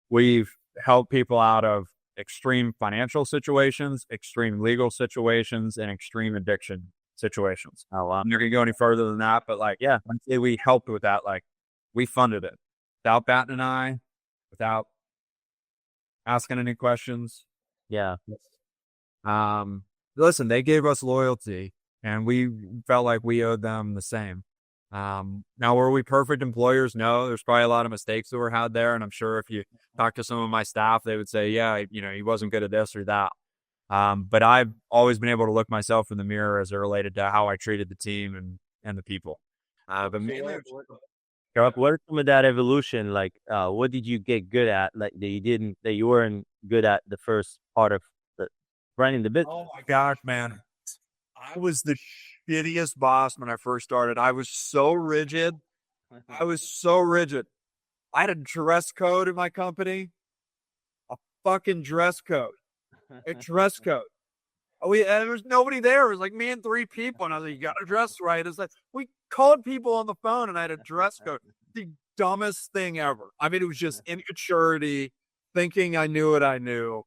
A: we've helped people out of extreme financial situations, extreme legal situations, and extreme addiction situations.
B: Oh, wow.
A: I'm not going to go any further than that, but we helped with that. Like, we funded it without batting an eye, without asking any questions.
B: Yeah.
A: Listen, they gave us loyalty, and we felt like we owed them the same. Now, were we perfect employers? No, there's probably a lot of mistakes that were had there. And I'm sure if you talk to some of my staff, they would say, yeah, he wasn't good at this or that. But I've always been able to look myself in the mirror as it related to how I treated the team and the people. But mainly,
B: what are some of that evolution? Like, what did you get good at? Like that you weren't good at the first part of running the business?
A: Oh my gosh, man. I was the shittiest boss when I first started. I was so rigid. I had a dress code in my company, a fucking dress code, and there was nobody there. It was like me and three people. And I was like, you got to dress right. It's like, we called people on the phone and I had a dress code. The dumbest thing ever. I mean, it was just immaturity, thinking I knew what I knew.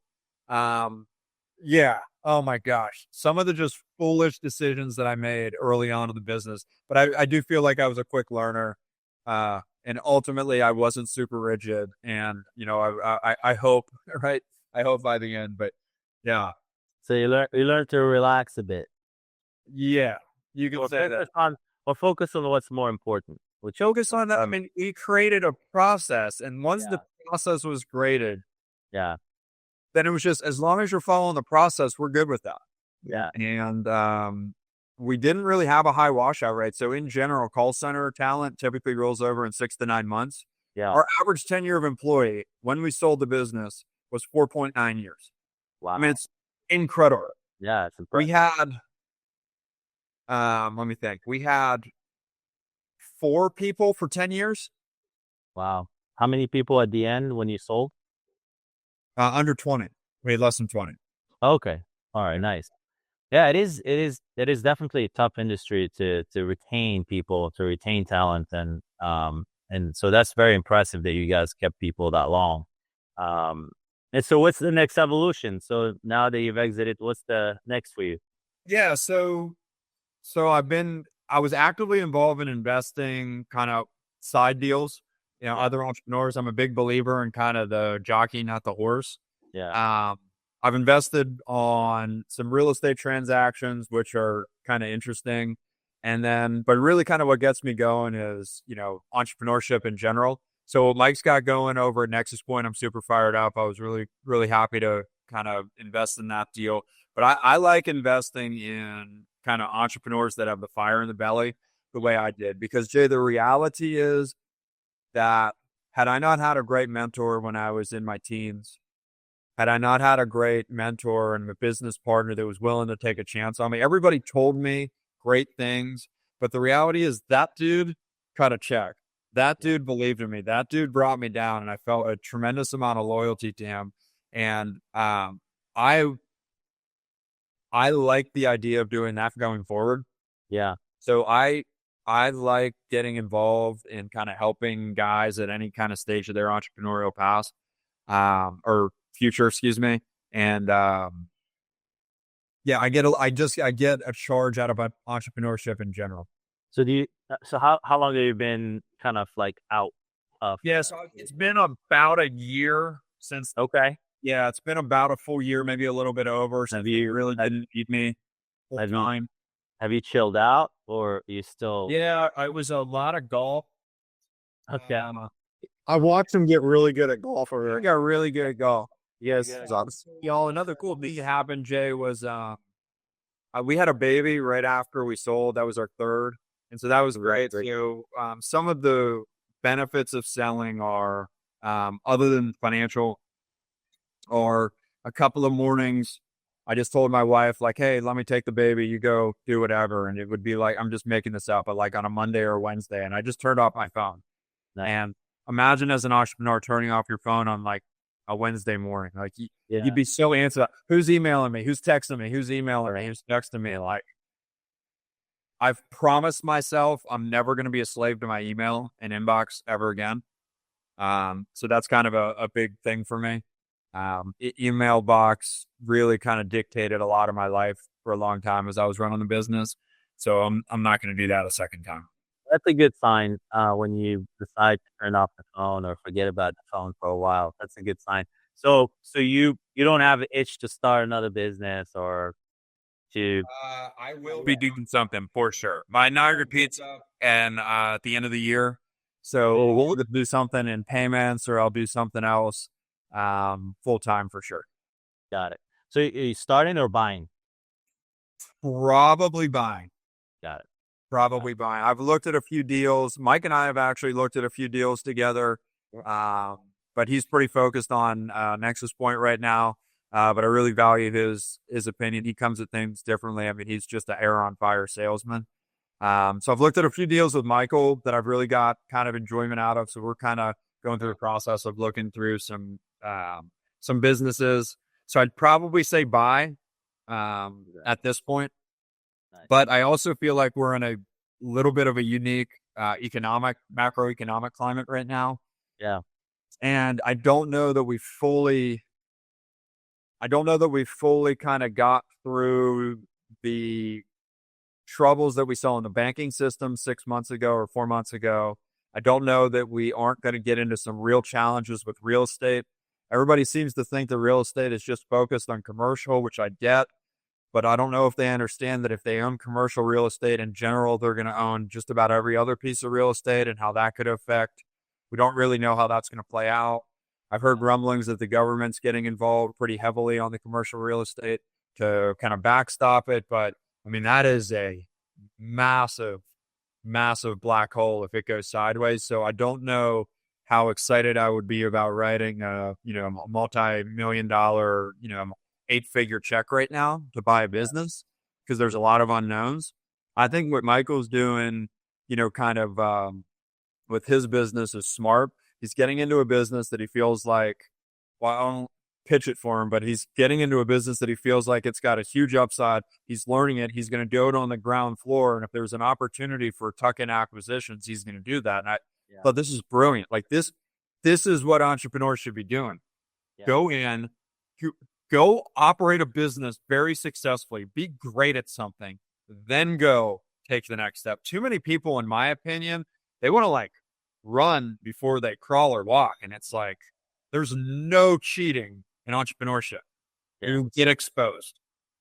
A: Yeah. Oh my gosh. Some of the just foolish decisions that I made early on in the business, but I do feel like I was a quick learner. And ultimately I wasn't super rigid, and, I hope, right. I hope by the end, but yeah.
B: So you learn to relax a bit.
A: Yeah. You can say that.
B: Focus on what's more important. which
A: Focus on that. I mean, he created a process, and once the process was created,
B: yeah,
A: then it was just as long as you're following the process, we're good with that.
B: yeah,
A: And we didn't really have a high washout rate. So in general, call center talent typically rolls over in 6 to 9 months.
B: yeah.
A: Our average tenure of employee when we sold the business was 4.9 years.
B: Wow.
A: I mean, it's incredible.
B: Yeah, it's
A: We
B: impressive.
A: had, let me think. We had 4 people for 10 years,
B: Wow. How many people at the end when you sold?
A: under 20. We had less than 20.
B: Okay. All right. Nice. Yeah, it is definitely a tough industry to retain people, to retain talent, and so that's very impressive that you guys kept people that long. And so what's the next evolution? So now that you've exited, what's the next for you?
A: Yeah. So I was actively involved in investing kind of side deals, other entrepreneurs. I'm a big believer in kind of the jockey, not the horse.
B: Yeah.
A: I've invested on some real estate transactions, which are kind of interesting. But really kind of what gets me going is, entrepreneurship in general. So what Mike's got going over at Nexus Point, I'm super fired up. I was really, really happy to kind of invest in that deal. But I like investing in kind of entrepreneurs that have the fire in the belly the way I did. Because Jay, the reality is that had I not had a great mentor when I was in my teens, had I not had a great mentor and a business partner that was willing to take a chance on me, everybody told me great things. But the reality is that dude cut a check. That dude believed in me. That dude brought me down, and I felt a tremendous amount of loyalty to him. And I like the idea of doing that going forward.
B: Yeah.
A: So I like getting involved in kind of helping guys at any kind of stage of their entrepreneurial path, or future, excuse me. And yeah, I get a charge out of entrepreneurship in general.
B: So so how long have you been kind of like out of?
A: Yeah, so it's been about a year since.
B: Okay.
A: Yeah, it's been about a full year, maybe a little bit over. Since you really didn't need me full time.
B: Have you chilled out or you still?
A: Yeah, it was a lot of golf.
B: Okay.
C: I watched him get really good at golf over
A: I
C: there.
A: got really good at golf.
C: Yes.
A: Y'all, another cool thing that happened, Jay, was we had a baby right after we sold. That was our third. And so that was great. So some of the benefits of selling are, other than financial, are a couple of mornings. I just told my wife, like, hey, let me take the baby. You go do whatever. And it would be like, I'm just making this up, but like on a Monday or Wednesday. And I just turned off my phone.
B: Nice.
A: And imagine as an entrepreneur turning off your phone on like a Wednesday morning. Like you'd be so antsy. Who's emailing me? Who's texting me? Who's emailing me? Who's texting me? Like, I've promised myself I'm never going to be a slave to my email and inbox ever again. So that's kind of a big thing for me. Email box really kind of dictated a lot of my life for a long time as I was running the business. So I'm not going to do that a second time.
B: That's a good sign when you decide to turn off the phone or forget about the phone for a while. That's a good sign. So you don't have an itch to start another business or to.
A: I will be doing something for sure. My Niagara Pizza and at the end of the year. So we'll either do something in payments or I'll do something else full time for sure.
B: Got it. So are you starting or buying?
A: Probably buying.
B: Got it.
A: Probably buying. I've looked at a few deals. Mike and I have actually looked at a few deals together. But he's pretty focused on Nexus Point right now. But I really value his opinion. He comes at things differently. I mean, he's just an air on fire salesman. So I've looked at a few deals with Michael that I've really got kind of enjoyment out of. So we're kind of going through the process of looking through some businesses. So I'd probably say buy at this point.
B: Nice.
A: But I also feel like we're in a little bit of a unique macroeconomic climate right now.
B: Yeah.
A: And I don't know that we fully kind of got through the troubles that we saw in the banking system 6 months ago or 4 months ago. I don't know that we aren't going to get into some real challenges with real estate. Everybody seems to think that real estate is just focused on commercial, which I get. but I don't know if they understand that if they own commercial real estate in general, they're going to own just about every other piece of real estate and how that could affect. We don't really know how that's going to play out. I've heard rumblings that the government's getting involved pretty heavily on the commercial real estate to kind of backstop it. But I mean, that is a massive, massive black hole if it goes sideways. So I don't know how excited I would be about writing a multi-million dollar, 8-figure check right now to buy a business because there's a lot of unknowns. I think what Michael's doing, kind of with his business is smart. He's getting into a business that he feels like, well, I don't pitch it for him, but he's getting into a business that he feels like it's got a huge upside. He's learning it. He's going to do it on the ground floor. And if there's an opportunity for tuck-in acquisitions, he's going to do that. And but this is brilliant. Like this is what entrepreneurs should be doing. Yeah. Go operate a business very successfully, be great at something, then go take the next step. Too many people, in my opinion, they want to run before they crawl or walk. And it's like, there's no cheating in entrepreneurship. Yes. You get exposed.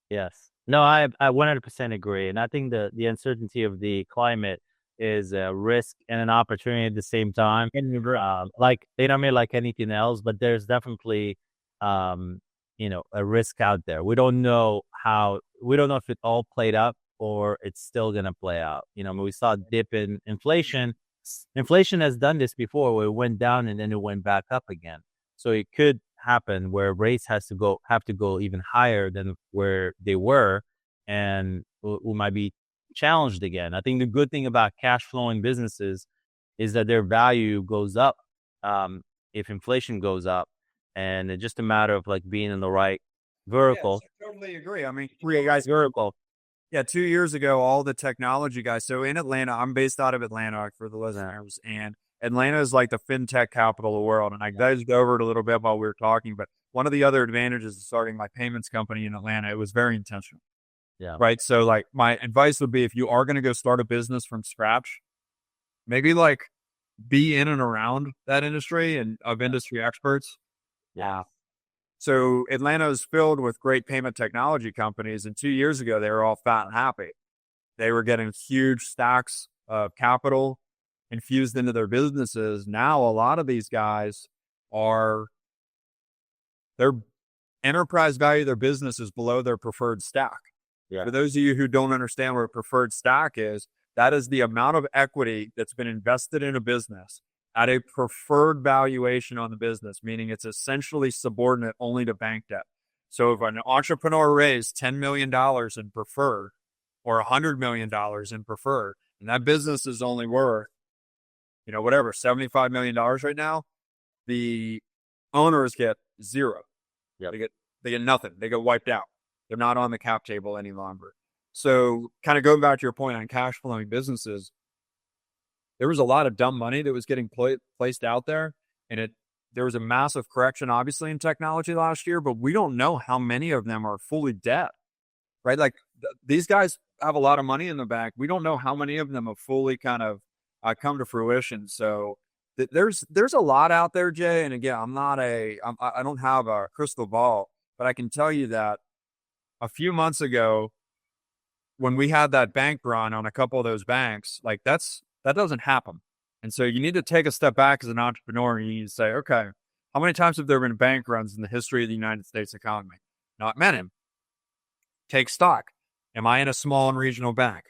B: Yes. No, I 100% agree. And I think the uncertainty of the climate is a risk and an opportunity at the same time. Like anything else, but there's definitely, a risk out there. We don't know if it all played up or it's still going to play out. We saw a dip in inflation. Inflation has done this before where it went down and then it went back up again. So it could happen where rates have to go even higher than where they were, and we might be challenged again. I think the good thing about cash flowing businesses is that their value goes up if inflation goes up, and it's just a matter of being in the right vertical.
A: Yes, I totally agree. I mean, vertical. Yeah, 2 years ago, all the technology guys. So in Atlanta, I'm based out of Atlanta for the listeners, and Atlanta is like the fintech capital of the world. And I glazed over it a little bit while we were talking, but one of the other advantages of starting my payments company in Atlanta, it was very intentional.
B: Yeah.
A: Right. So my advice would be if you are going to go start a business from scratch, maybe be in and around that industry and of industry experts.
B: Yeah.
A: So Atlanta is filled with great payment technology companies. And 2 years ago, they were all fat and happy. They were getting huge stacks of capital infused into their businesses. Now, a lot of these guys their enterprise value of their business is below their preferred stack.
B: Yeah.
A: For those of you who don't understand what a preferred stack is, that is the amount of equity that's been invested in a business at a preferred valuation on the business, meaning it's essentially subordinate only to bank debt. So if an entrepreneur raised $10 million in preferred or $100 million in preferred, and that business is only worth, $75 million right now, the owners get zero.
B: Yep.
A: They get nothing. They get wiped out. They're not on the cap table any longer. So kind of going back to your point on cash flowing businesses, there was a lot of dumb money that was getting placed out there. And there was a massive correction, obviously, in technology last year, but we don't know how many of them are fully dead, right? These guys have a lot of money in the bank. We don't know how many of them have fully kind of come to fruition. So there's a lot out there, Jay. And again, I don't have a crystal ball, but I can tell you that a few months ago, when we had that bank run on a couple of those banks, that doesn't happen. And so you need to take a step back as an entrepreneur and you need to say, okay, how many times have there been bank runs in the history of the United States economy? Not many. Take stock. Am I in a small and regional bank?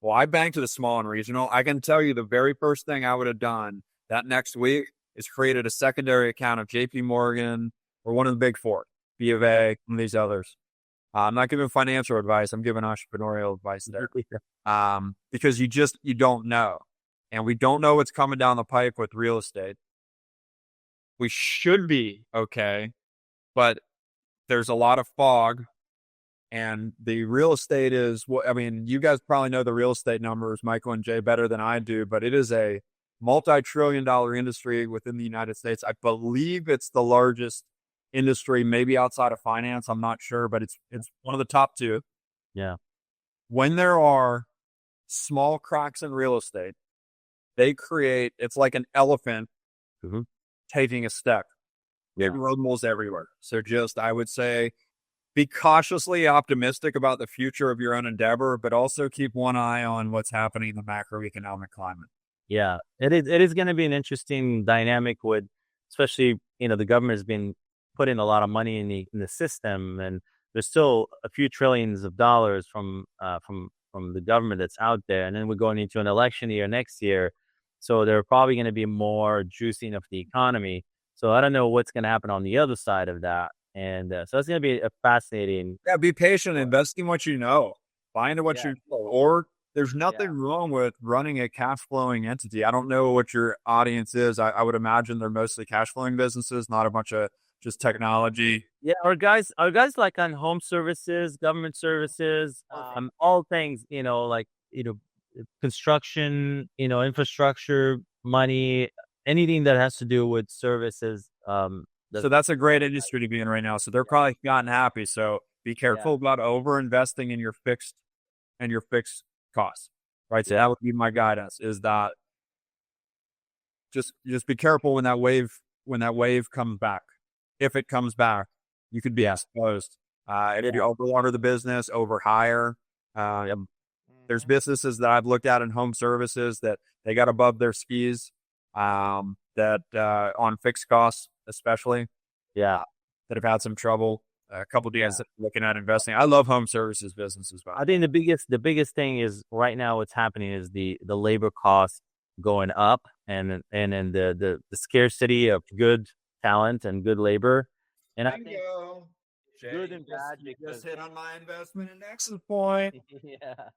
A: Well, I banked at a small and regional. I can tell you the very first thing I would have done that next week is created a secondary account of JP Morgan or one of the big four, B of A, one of these others. I'm not giving financial advice. I'm giving entrepreneurial advice there. Because you don't know. And we don't know what's coming down the pipe with real estate. We should be okay, but there's a lot of fog. And the real estate is, you guys probably know the real estate numbers, Michael and Jay, better than I do, but it is a multi-trillion-dollar industry within the United States. I believe it's the largest industry, maybe outside of finance. I'm not sure, but it's one of the top two.
B: Yeah.
A: When there are small cracks in real estate, it's like an elephant taking a step. There are rumbles everywhere. So I would say be cautiously optimistic about the future of your own endeavor, but also keep one eye on what's happening in the macroeconomic climate.
B: Yeah, it is going to be an interesting dynamic with, especially, the government has been putting a lot of money in the system, and there's still a few trillions of dollars from the government that's out there, and then we're going into an election year next year, so there are probably going to be more juicing of the economy. So I don't know what's going to happen on the other side of that, and so it's going to be a fascinating.
A: Yeah, be patient, invest in what you know, find what you know, or there's nothing wrong with running a cash flowing entity. I don't know what your audience is. I would imagine they're mostly cash flowing businesses, not a bunch of just technology.
B: Yeah, our guys like on home services, government services, all things, like, construction, infrastructure, money, anything that has to do with services.
A: So that's a great industry to be in right now. So they're probably gotten happy. So be careful about over investing in your fixed costs, right? So that would be my guidance, is that just be careful when that wave comes back. If it comes back, you could be exposed. If you overwater the business, overhire. There's businesses that I've looked at in home services that they got above their skis, that on fixed costs, especially, that have had some trouble. A couple of guys looking at investing. I love home services businesses.
B: I think the biggest thing is right now what's happening is the labor costs going up, and then the scarcity of good talent and good labor. And I think good and bad.
A: Just hit on my investment in Nexus Point.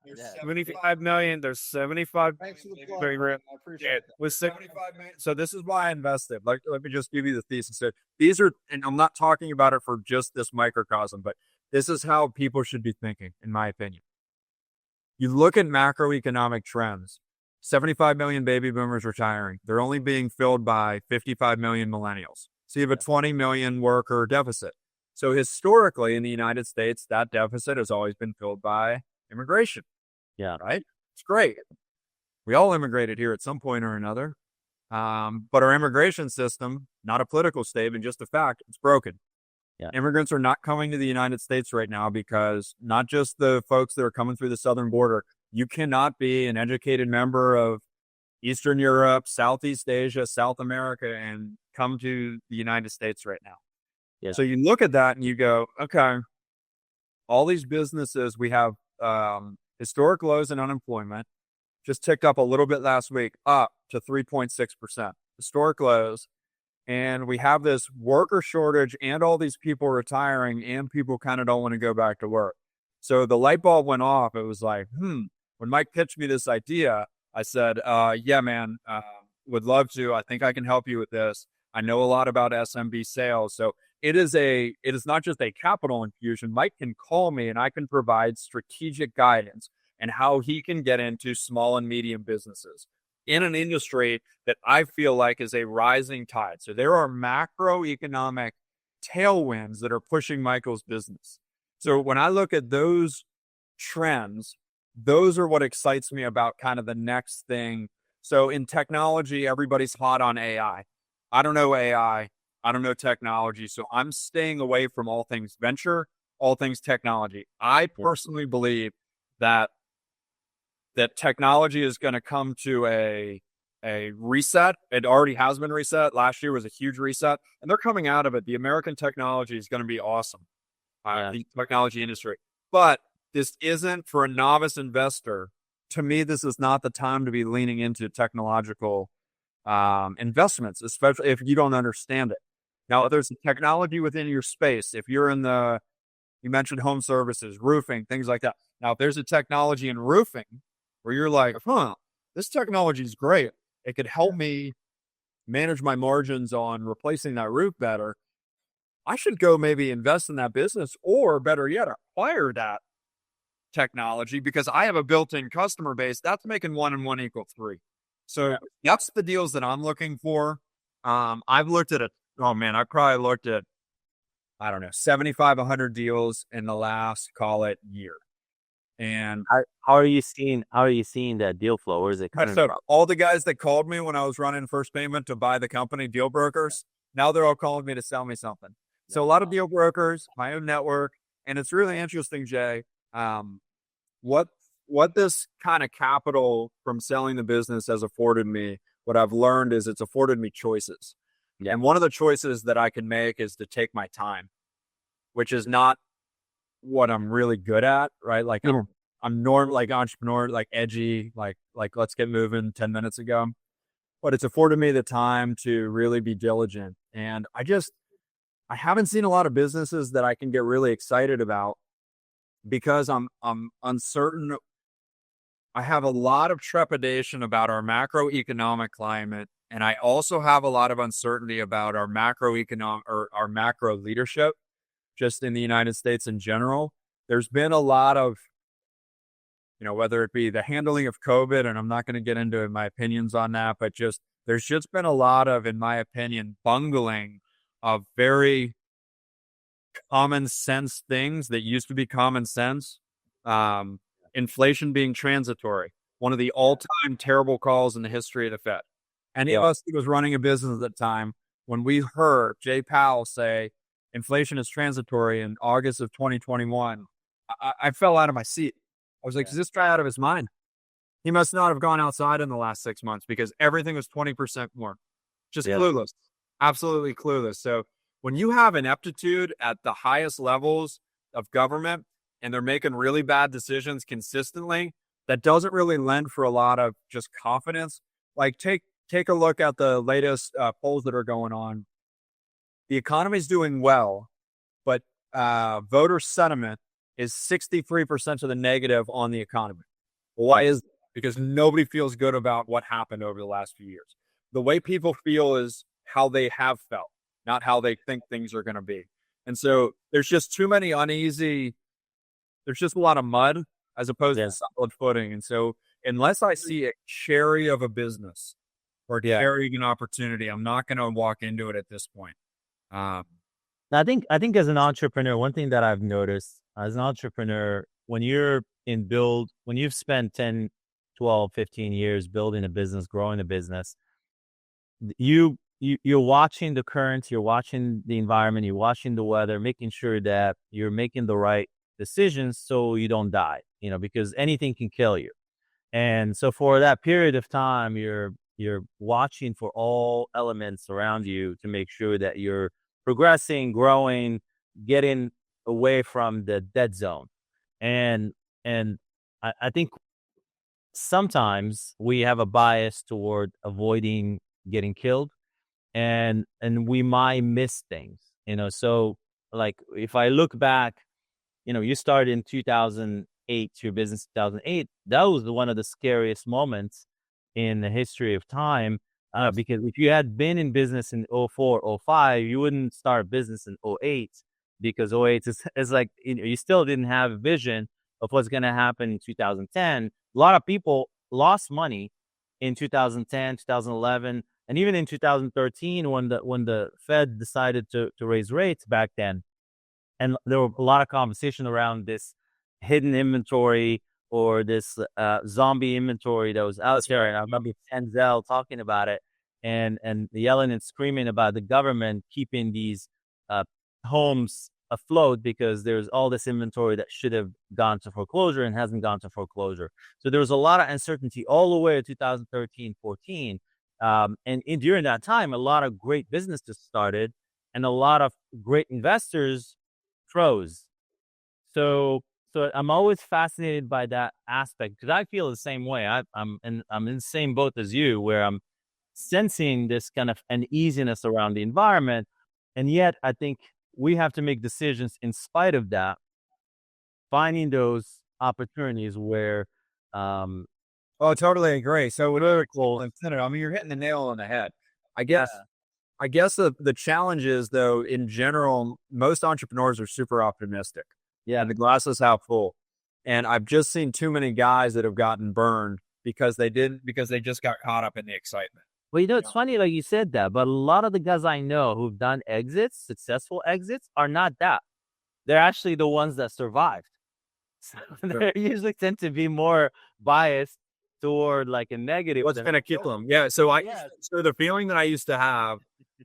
B: There's
A: 75 million. There's 75.
C: Thanks for the plug.
A: Very rare.
C: I appreciate it.
A: With 75 million. So this is why I invested. Let me just give you the thesis. These are, and I'm not talking about it for just this microcosm, but this is how people should be thinking, in my opinion. You look at macroeconomic trends. 75 million baby boomers retiring. They're only being filled by 55 million millennials. So you have a 20 million worker deficit. So historically in the United States, that deficit has always been filled by immigration.
B: Yeah.
A: Right? It's great. We all immigrated here at some point or another. But our immigration system, not a political statement, just a fact, it's broken.
B: Yeah.
A: Immigrants are not coming to the United States right now because not just the folks that are coming through the southern border. You cannot be an educated member of Eastern Europe, Southeast Asia, South America, and come to the United States right now.
B: Yeah.
A: So you look at that and you go, okay, all these businesses, we have historic lows in unemployment, just ticked up a little bit last week, up to 3.6%, historic lows. And we have this worker shortage and all these people retiring, and people kind of don't want to go back to work. So the light bulb went off. It was like, when Mike pitched me this idea, I said, yeah, man, would love to. I think I can help you with this. I know a lot about SMB sales. So it is not just a capital infusion. Mike can call me and I can provide strategic guidance and how he can get into small and medium businesses in an industry that I feel like is a rising tide. So there are macroeconomic tailwinds that are pushing Michael's business. So when I look at those trends, those are what excites me about kind of the next thing. So in technology, everybody's hot on AI. I don't know AI. I don't know technology. So I'm staying away from all things venture, all things technology. I personally believe that technology is going to come to a reset. It already has been reset. Last year was a huge reset, and they're coming out of it. The American technology is going to be awesome. The technology industry. But this isn't for a novice investor. To me, this is not the time to be leaning into technological investments, especially if you don't understand it. Now, if there's a technology within your space, if you're in you mentioned home services, roofing, things like that. Now, if there's a technology in roofing where you're like, this technology is great. It could help me manage my margins on replacing that roof better. I should go maybe invest in that business, or better yet, acquire that technology because I have a built-in customer base that's making 1 and 1 equal 3. So that's the deals that I'm looking for. I've looked at I probably looked at, 75, 100 deals in the last, call it, year. And
B: how are you seeing that deal flow? Where is it coming from?
A: All the guys that called me when I was running First Payment to buy the company, deal brokers, now they're all calling me to sell me something. So a lot of deal brokers, my own network, And it's really interesting, Jay. What this kind of capital from selling the business has afforded me, what I've learned is it's afforded me choices.
B: Yeah.
A: And one of the choices that I can make is to take my time, which is not what I'm really good at, right? Like I'm like entrepreneur, like edgy, like let's get moving 10 minutes ago. But it's afforded me the time to really be diligent. And I haven't seen a lot of businesses that I can get really excited about because I'm uncertain. I have a lot of trepidation about our macroeconomic climate, and I also have a lot of uncertainty about our macroeconomic or our macro leadership, just in the United States in general. There's been a lot of, whether it be the handling of COVID, and I'm not going to get into my opinions on that, but there's just been a lot of, in my opinion, bungling of very common sense things that used to be common sense. Inflation being transitory, one of the all-time terrible calls in the history of the Fed. Any of us who was running a business at the time, when we heard Jay Powell say inflation is transitory in August of 2021, I fell out of my seat. I was like, is this guy out of his mind? He must not have gone outside in the last 6 months because everything was 20% more. Just clueless. Absolutely clueless. So when you have ineptitude at the highest levels of government and they're making really bad decisions consistently, that doesn't really lend for a lot of just confidence. Like take a look at the latest polls that are going on. The economy is doing well, but voter sentiment is 63% to the negative on the economy. Why is that? Because nobody feels good about what happened over the last few years. The way people feel is how they have felt, not how they think things are going to be. And so there's just too many there's just a lot of mud as opposed to solid footing. And so unless I see a cherry of a business or a cherry of an opportunity, I'm not going to walk into it at this point.
B: I think as an entrepreneur, one thing that I've noticed as an entrepreneur, when you've spent 10, 12, 15 years building a business, growing a business, you're watching the currents, you're watching the environment, you're watching the weather, making sure that you're making the right decisions so you don't die, because anything can kill you. And so for that period of time, you're watching for all elements around you to make sure that you're progressing, growing, getting away from the dead zone. And I think sometimes we have a bias toward avoiding getting killed, and we might miss things, so like if I look back, you started in 2008, your business 2008, that was one of the scariest moments in the history of time, because if you had been in business in 04, 05, you wouldn't start business in 08, because 08 is like, you still didn't have a vision of what's going to happen in 2010. A lot of people lost money in 2010, 2011, and even in 2013 when the Fed decided to raise rates back then. And there were a lot of conversation around this hidden inventory or this zombie inventory that was out there. And I remember Denzel talking about it and yelling and screaming about the government keeping these homes afloat because there's all this inventory that should have gone to foreclosure and hasn't gone to foreclosure. So there was a lot of uncertainty all the way to 2013, 14. And during that time, a lot of great businesses started and a lot of great investors froze. So I'm always fascinated by that aspect because I feel the same way. I'm in the same boat as you, where I'm sensing this kind of uneasiness around the environment, and yet I think we have to make decisions in spite of that, finding those opportunities where.
A: Oh, totally agree. So whatever, I mean, you're hitting the nail on the head. I guess the challenge is, though, in general, most entrepreneurs are super optimistic. Yeah, and the glass is half full. And I've just seen too many guys that have gotten burned because they just got caught up in the excitement.
B: Well, it's funny, like you said that, but a lot of the guys I know who've done exits, successful exits, are not that. They're actually the ones that survived. So they usually tend to be more biased toward like a negative.
A: What's going to kill them? Yeah. So so the feeling that I used to have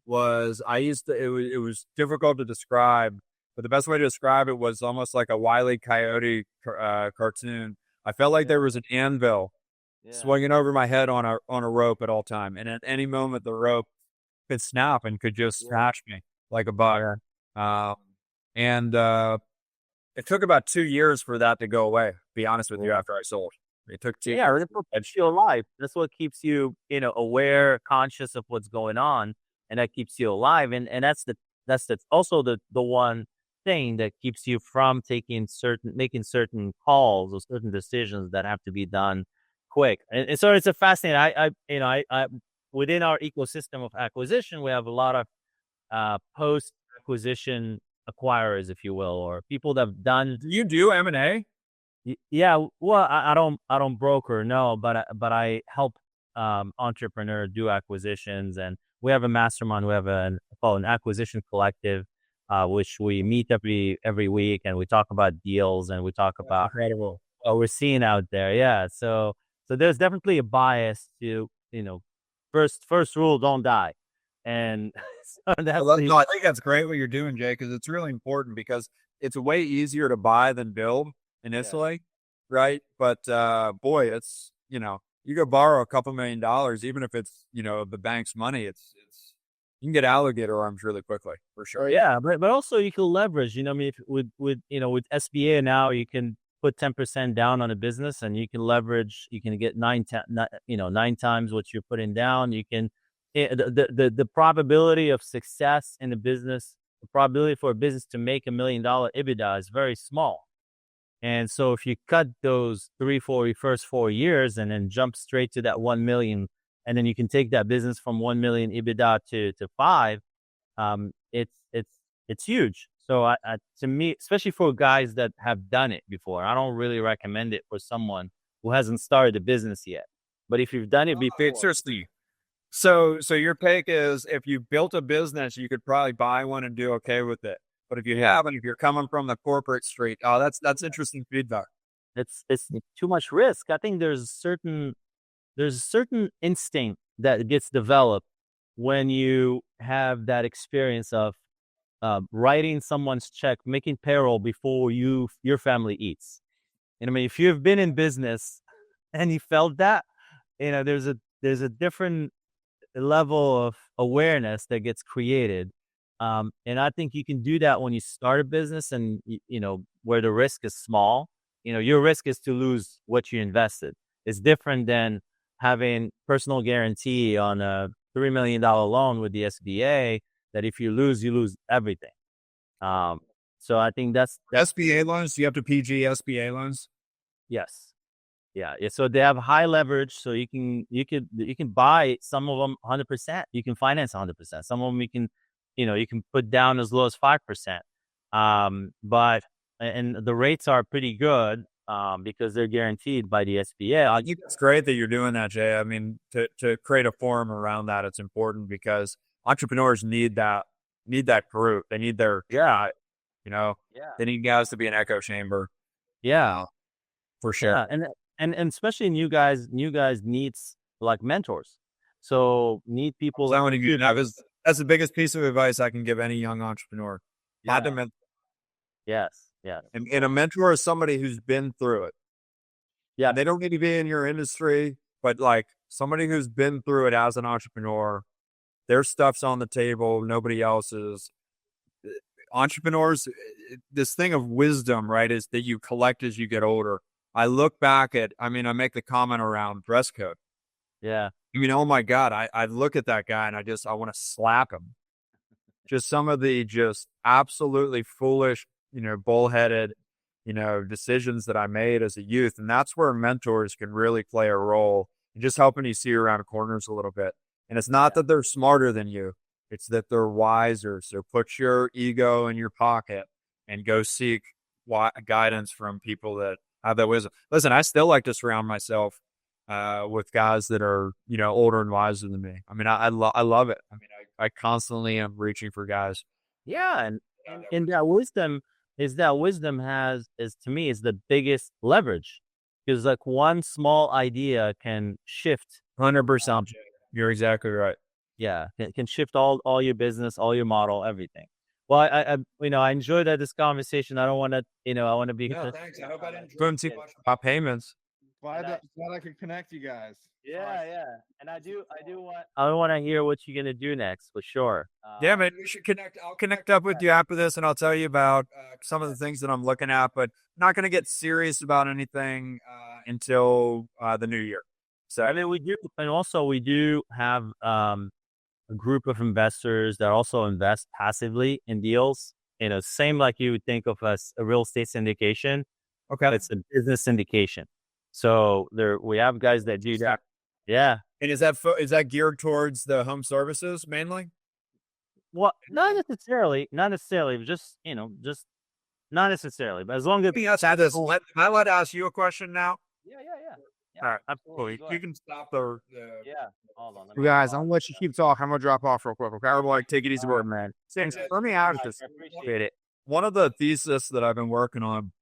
A: was it was difficult to describe. but the best way to describe it was almost like a Wile E. Coyote cartoon. I felt like there was an anvil swinging over my head on a rope at all time, and at any moment the rope could snap and could just smash me like a bug. And it took about 2 years for that to go away. To be honest with you, after I sold, it took 2 years.
B: It keeps you alive. That's what keeps you, aware, conscious of what's going on, and that keeps you alive. And that's also the one thing that keeps you from making certain calls or certain decisions that have to be done quick. And so it's a fascinating. I within our ecosystem of acquisition, we have a lot of post acquisition acquirers, if you will, or people that have done.
A: Do you do M&A?
B: Yeah, well, I don't broker, no, but I help entrepreneur do acquisitions, and we have a mastermind. We have an acquisition collective, which we meet every week, and we talk about deals, and we talk about
A: Incredible
B: what we're seeing out there. Yeah, so there's definitely a bias to first rule, don't die, and so
A: no, I think that's great what you're doing, Jay, because it's really important because it's way easier to buy than build initially, right? But boy, it's you go borrow a couple $1 million, even if it's the bank's money, it's you can get alligator arms really quickly for sure.
B: Yeah, but also you can leverage. I mean, with SBA now, you can put 10% down on a business, and you can leverage. You can get 9 times what you're putting down. You can the probability of success in a business, the probability for a business to make $1 million EBITDA is very small. And so if you cut those first 4 years and then jump straight to that 1 million, and then you can take that business from 1 million EBITDA to 5, it's huge. So to me, especially for guys that have done it before, I don't really recommend it for someone who hasn't started a business yet. But if you've done it before,
A: seriously. So your take is if you built a business, you could probably buy one and do okay with it. But if you haven't, if you're coming from the corporate street, that's interesting feedback.
B: It's too much risk. I think there's a certain instinct that gets developed when you have that experience of writing someone's check, making payroll before your family eats. And I mean, if you've been in business and you felt that, there's a different level of awareness that gets created. And I think you can do that when you start a business and, where the risk is small. Your risk is to lose what you invested. It's different than having personal guarantee on a $3 million loan with the SBA that if you lose everything. So I think that's
A: SBA loans. Do you have to PG SBA loans?
B: Yes. Yeah. So they have high leverage. So you can buy some of them 100%. You can finance 100%. Some of them you can put down as low as 5%. But the rates are pretty good because they're guaranteed by the SBA.
A: I think it's great that you're doing that, Jay. I mean, to create a forum around that, it's important because entrepreneurs need that group. They need they need guys to be an echo chamber.
B: Yeah,
A: for sure.
B: Yeah. And especially new guys needs like mentors. So need people.
A: That's the biggest piece of advice I can give any young entrepreneur.
B: Yeah. Yes.
A: And a mentor is somebody who's been through it.
B: Yeah.
A: They don't need to be in your industry, but like somebody who's been through it as an entrepreneur. Their stuff's on the table. Nobody else's. Entrepreneurs, this thing of wisdom, right, is that you collect as you get older. I look back I make the comment around dress code.
B: Yeah.
A: Oh my God, I look at that guy and I want to slap him. Just some of the just absolutely foolish, bullheaded, decisions that I made as a youth. And that's where mentors can really play a role in just helping you see around corners a little bit. And it's not that they're smarter than you. It's that they're wiser. So put your ego in your pocket and go seek guidance from people that have that wisdom. Listen, I still like to surround myself with guys that are, older and wiser than me. I mean, I love it. I mean, I constantly am reaching for guys.
B: Yeah. And that wisdom is to me is the biggest leverage, because like one small idea can shift
A: 100%. You're exactly right.
B: Yeah. It can shift all your business, all your model, everything. Well, I enjoyed this conversation. I don't want to, I want to be.
A: Yeah, thanks. I hope I didn't go too much about payments.
C: Glad I could connect you guys.
B: Yeah. And I want to hear what you're gonna do next for sure.
A: Yeah, man, we should connect. I'll connect up with you after this, and I'll tell you about some of the things that I'm looking at. But not going to get serious about anything until the new year. So,
B: I mean, we do have a group of investors that also invest passively in deals. Same like you would think of as a real estate syndication.
A: okay,
B: It's a business syndication. So we have guys that do that. Yeah.
A: and is that geared towards the home services mainly?
B: Well, not necessarily, just not necessarily, but as long as
A: Let me ask you this. Am I allowed to ask you a question now?
B: yeah.
A: All right,
B: Absolutely.
A: You can stop the.
B: Yeah. Hold on.
C: You guys, I'm gonna let you keep talking. I'm gonna drop off real quick, okay?
A: Or like, take it easy,
B: All right,
A: man.
B: man.
A: Let me ask this.
B: I appreciate it.
A: One of the thesis that I've been working on